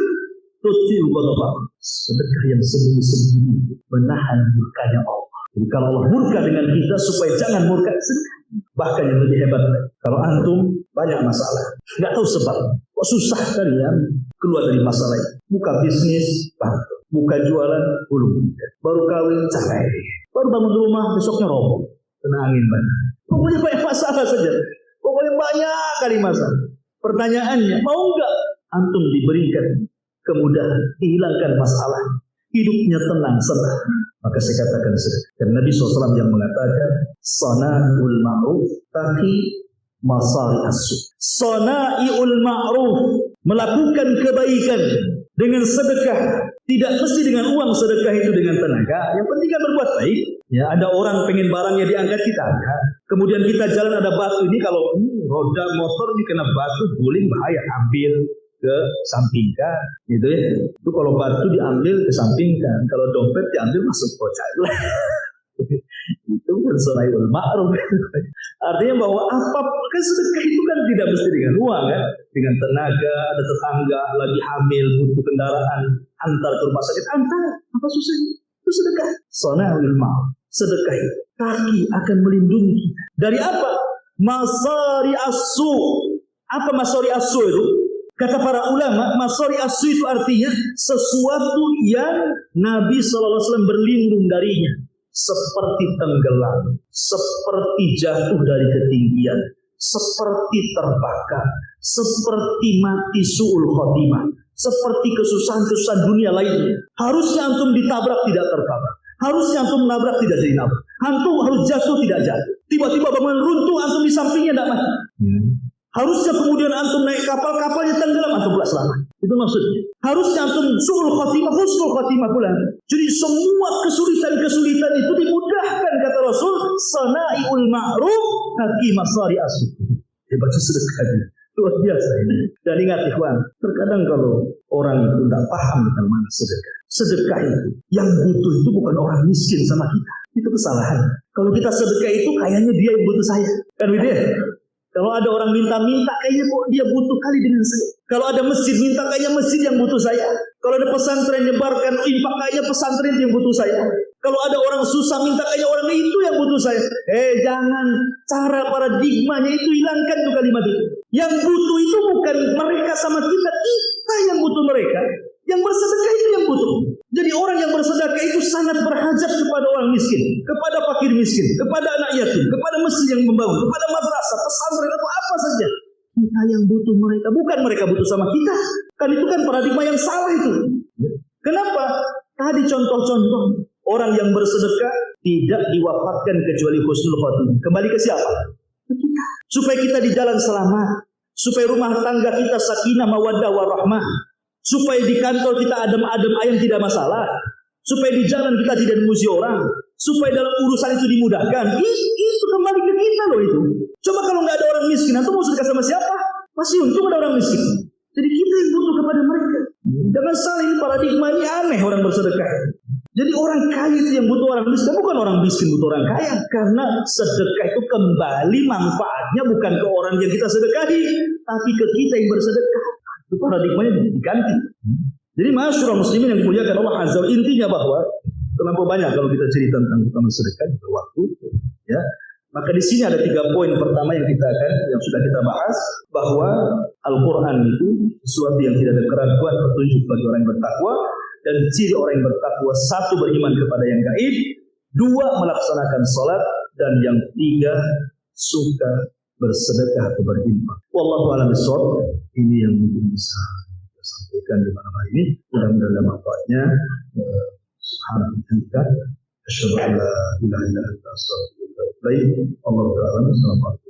tutfi'u ghadab. Sedekah yang sembunyi-sembunyi menahan murkanya Allah. Jadi kalau Allah murka dengan kita supaya jangan murka, sedekah. Bahkan yang lebih hebat, kalau antum banyak masalah, nggak tahu sebab, kok susah kalian keluar dari masalah ini. Buka bisnis, bantu. Buka jualan, belum. Baru kawin, cerai. Baru bangun rumah, besoknya roboh. Kena angin banyak. Pokoknya banyak masalah saja. Pokoknya banyak kali masalah. Pertanyaannya, mau nggak antum diberikan kemudahan, dihilangkan masalah, hidupnya tenang, senang? Maka saya katakan sedekah. Dan Nabi SAW yang mengatakan, Sana'ul ma'ruf taki masari asu. Sana'iul ma'ruf, melakukan kebaikan dengan sedekah. Tidak mesti dengan uang, sedekah itu dengan tenaga. Yang penting kan berbuat baik. Ya, ada orang pengen barangnya diangkat, kita angkat. Kemudian kita jalan ada batu, ini kalau roda motor ini kena batu, guling bahaya, ambil ke sampingkan, gitu ya. Itu kalau batu diambil ke sampingkan, kalau dompet diambil masuk kocak. Itu kan sana'iul ma'ruf. Artinya bahwa kan sedekah itu kan tidak mesti dengan uang ya, dengan tenaga. Ada tetangga lagi hamil butuh kendaraan, antar ke rumah sakit, antar, apa susahnya? Itu sedekah. Sana'iul ma'ruf. Sedekah itu kaki akan melindungi kita dari apa? Masari asu. Apa masari asu itu? Kata para ulama, masari asu itu artinya sesuatu yang Nabi SAW berlindung darinya. Seperti tenggelam, seperti jatuh dari ketinggian, seperti terbakar, seperti mati su'ul khotimah, seperti kesusahan-kesusahan dunia lainnya. Harusnya antum ditabrak tidak tertabrak. Harusnya antum menabrak tidak jadi nabrak. Antum harus jatuh tidak jatuh. Tiba-tiba bangunan runtuh, antum di sampingnya tidak mati. Harusnya kemudian antum naik kapalnya tenggelam, antum pula selamat. Itu maksudnya. Harusnya antum su'ul khotimah, husnul khotimah pula. Jadi semua kesulitan-kesulitan itu dimudahkan, kata Rasul. Sana'iul ma'ruf haki masari asu. Dia baca sedekahnya. Luar biasa ini. Dan ingat ikhwan, terkadang kalau orang itu tidak paham tentang mana sedekah. Sedekah itu, yang butuh itu bukan orang miskin sama kita. Itu kesalahan. Kalau kita sedekah itu kayaknya dia yang butuh saya. Kan gitu ya? Kalau ada orang minta-minta, kayaknya kok dia butuh kali dengan saya. Kalau ada masjid minta, kayaknya masjid yang butuh saya. Kalau ada pesantren nyebarkan infak, kayaknya pesantren yang butuh saya. Kalau ada orang susah minta, kayaknya orang itu yang butuh saya. Jangan, cara paradigmanya itu hilangkan tuh kalimat itu. Yang butuh itu bukan mereka sama kita, kita yang butuh mereka. Yang bersedekah itu yang butuh. Jadi orang yang bersedekah itu sangat berhajat kepada orang miskin, kepada fakir miskin, kepada anak yatim, kepada masjid yang membangun, kepada madrasah, pesantren atau apa saja. Kita yang butuh mereka, bukan mereka butuh sama kita. Kan itu kan paradigma yang salah itu. Kenapa? Tadi contoh-contoh orang yang bersedekah tidak diwafatkan kecuali husnul khotimah. Kembali ke siapa? Ke kita. Supaya kita di jalan selamat, supaya rumah tangga kita sakinah mawaddah warahmah. Supaya di kantor kita adem-adem ayam tidak masalah. Supaya di jalan kita tidak memuji orang. Supaya dalam urusan itu dimudahkan. Itu kembali ke kita loh itu. Coba kalau nggak ada orang miskin, atau mau sedekah sama siapa? Pasti untung ada orang miskin. Jadi kita yang butuh kepada mereka. Jangan salah, ini paradigma ini aneh orang bersedekah. Jadi orang kaya itu yang butuh orang miskin, bukan orang miskin butuh orang kaya. Karena sedekah itu kembali manfaatnya bukan ke orang yang kita sedekahi, tapi ke kita yang bersedekah. Itu paradigmanya diganti. Jadi masyarakat muslimin yang dimuliakan Allah Azza wa Jalla, intinya bahwa terlampau banyak kalau kita cerita tentang utama sedekah juga waktu, ya. Maka di sini ada 3 poin pertama yang sudah kita bahas, bahwa Al-Quran itu sesuatu yang tidak ada keraguan, petunjuk bagi orang yang bertakwa, dan ciri orang yang bertakwa 1 beriman kepada yang gaib, 2 melaksanakan salat, dan yang 3 suka bersedekah atau berinfak. Wallahu a'lam bishawab. Ini yang mungkin bisa kita sampaikan di malam hari ini. Mudah-mudahan ada manfaatnya. Subhanahu wa ta'ala. Asyhadu an la ilaha illa anta astaghfiruka wa atubu ilaik. Allahu a'lam. Assalamualaikum.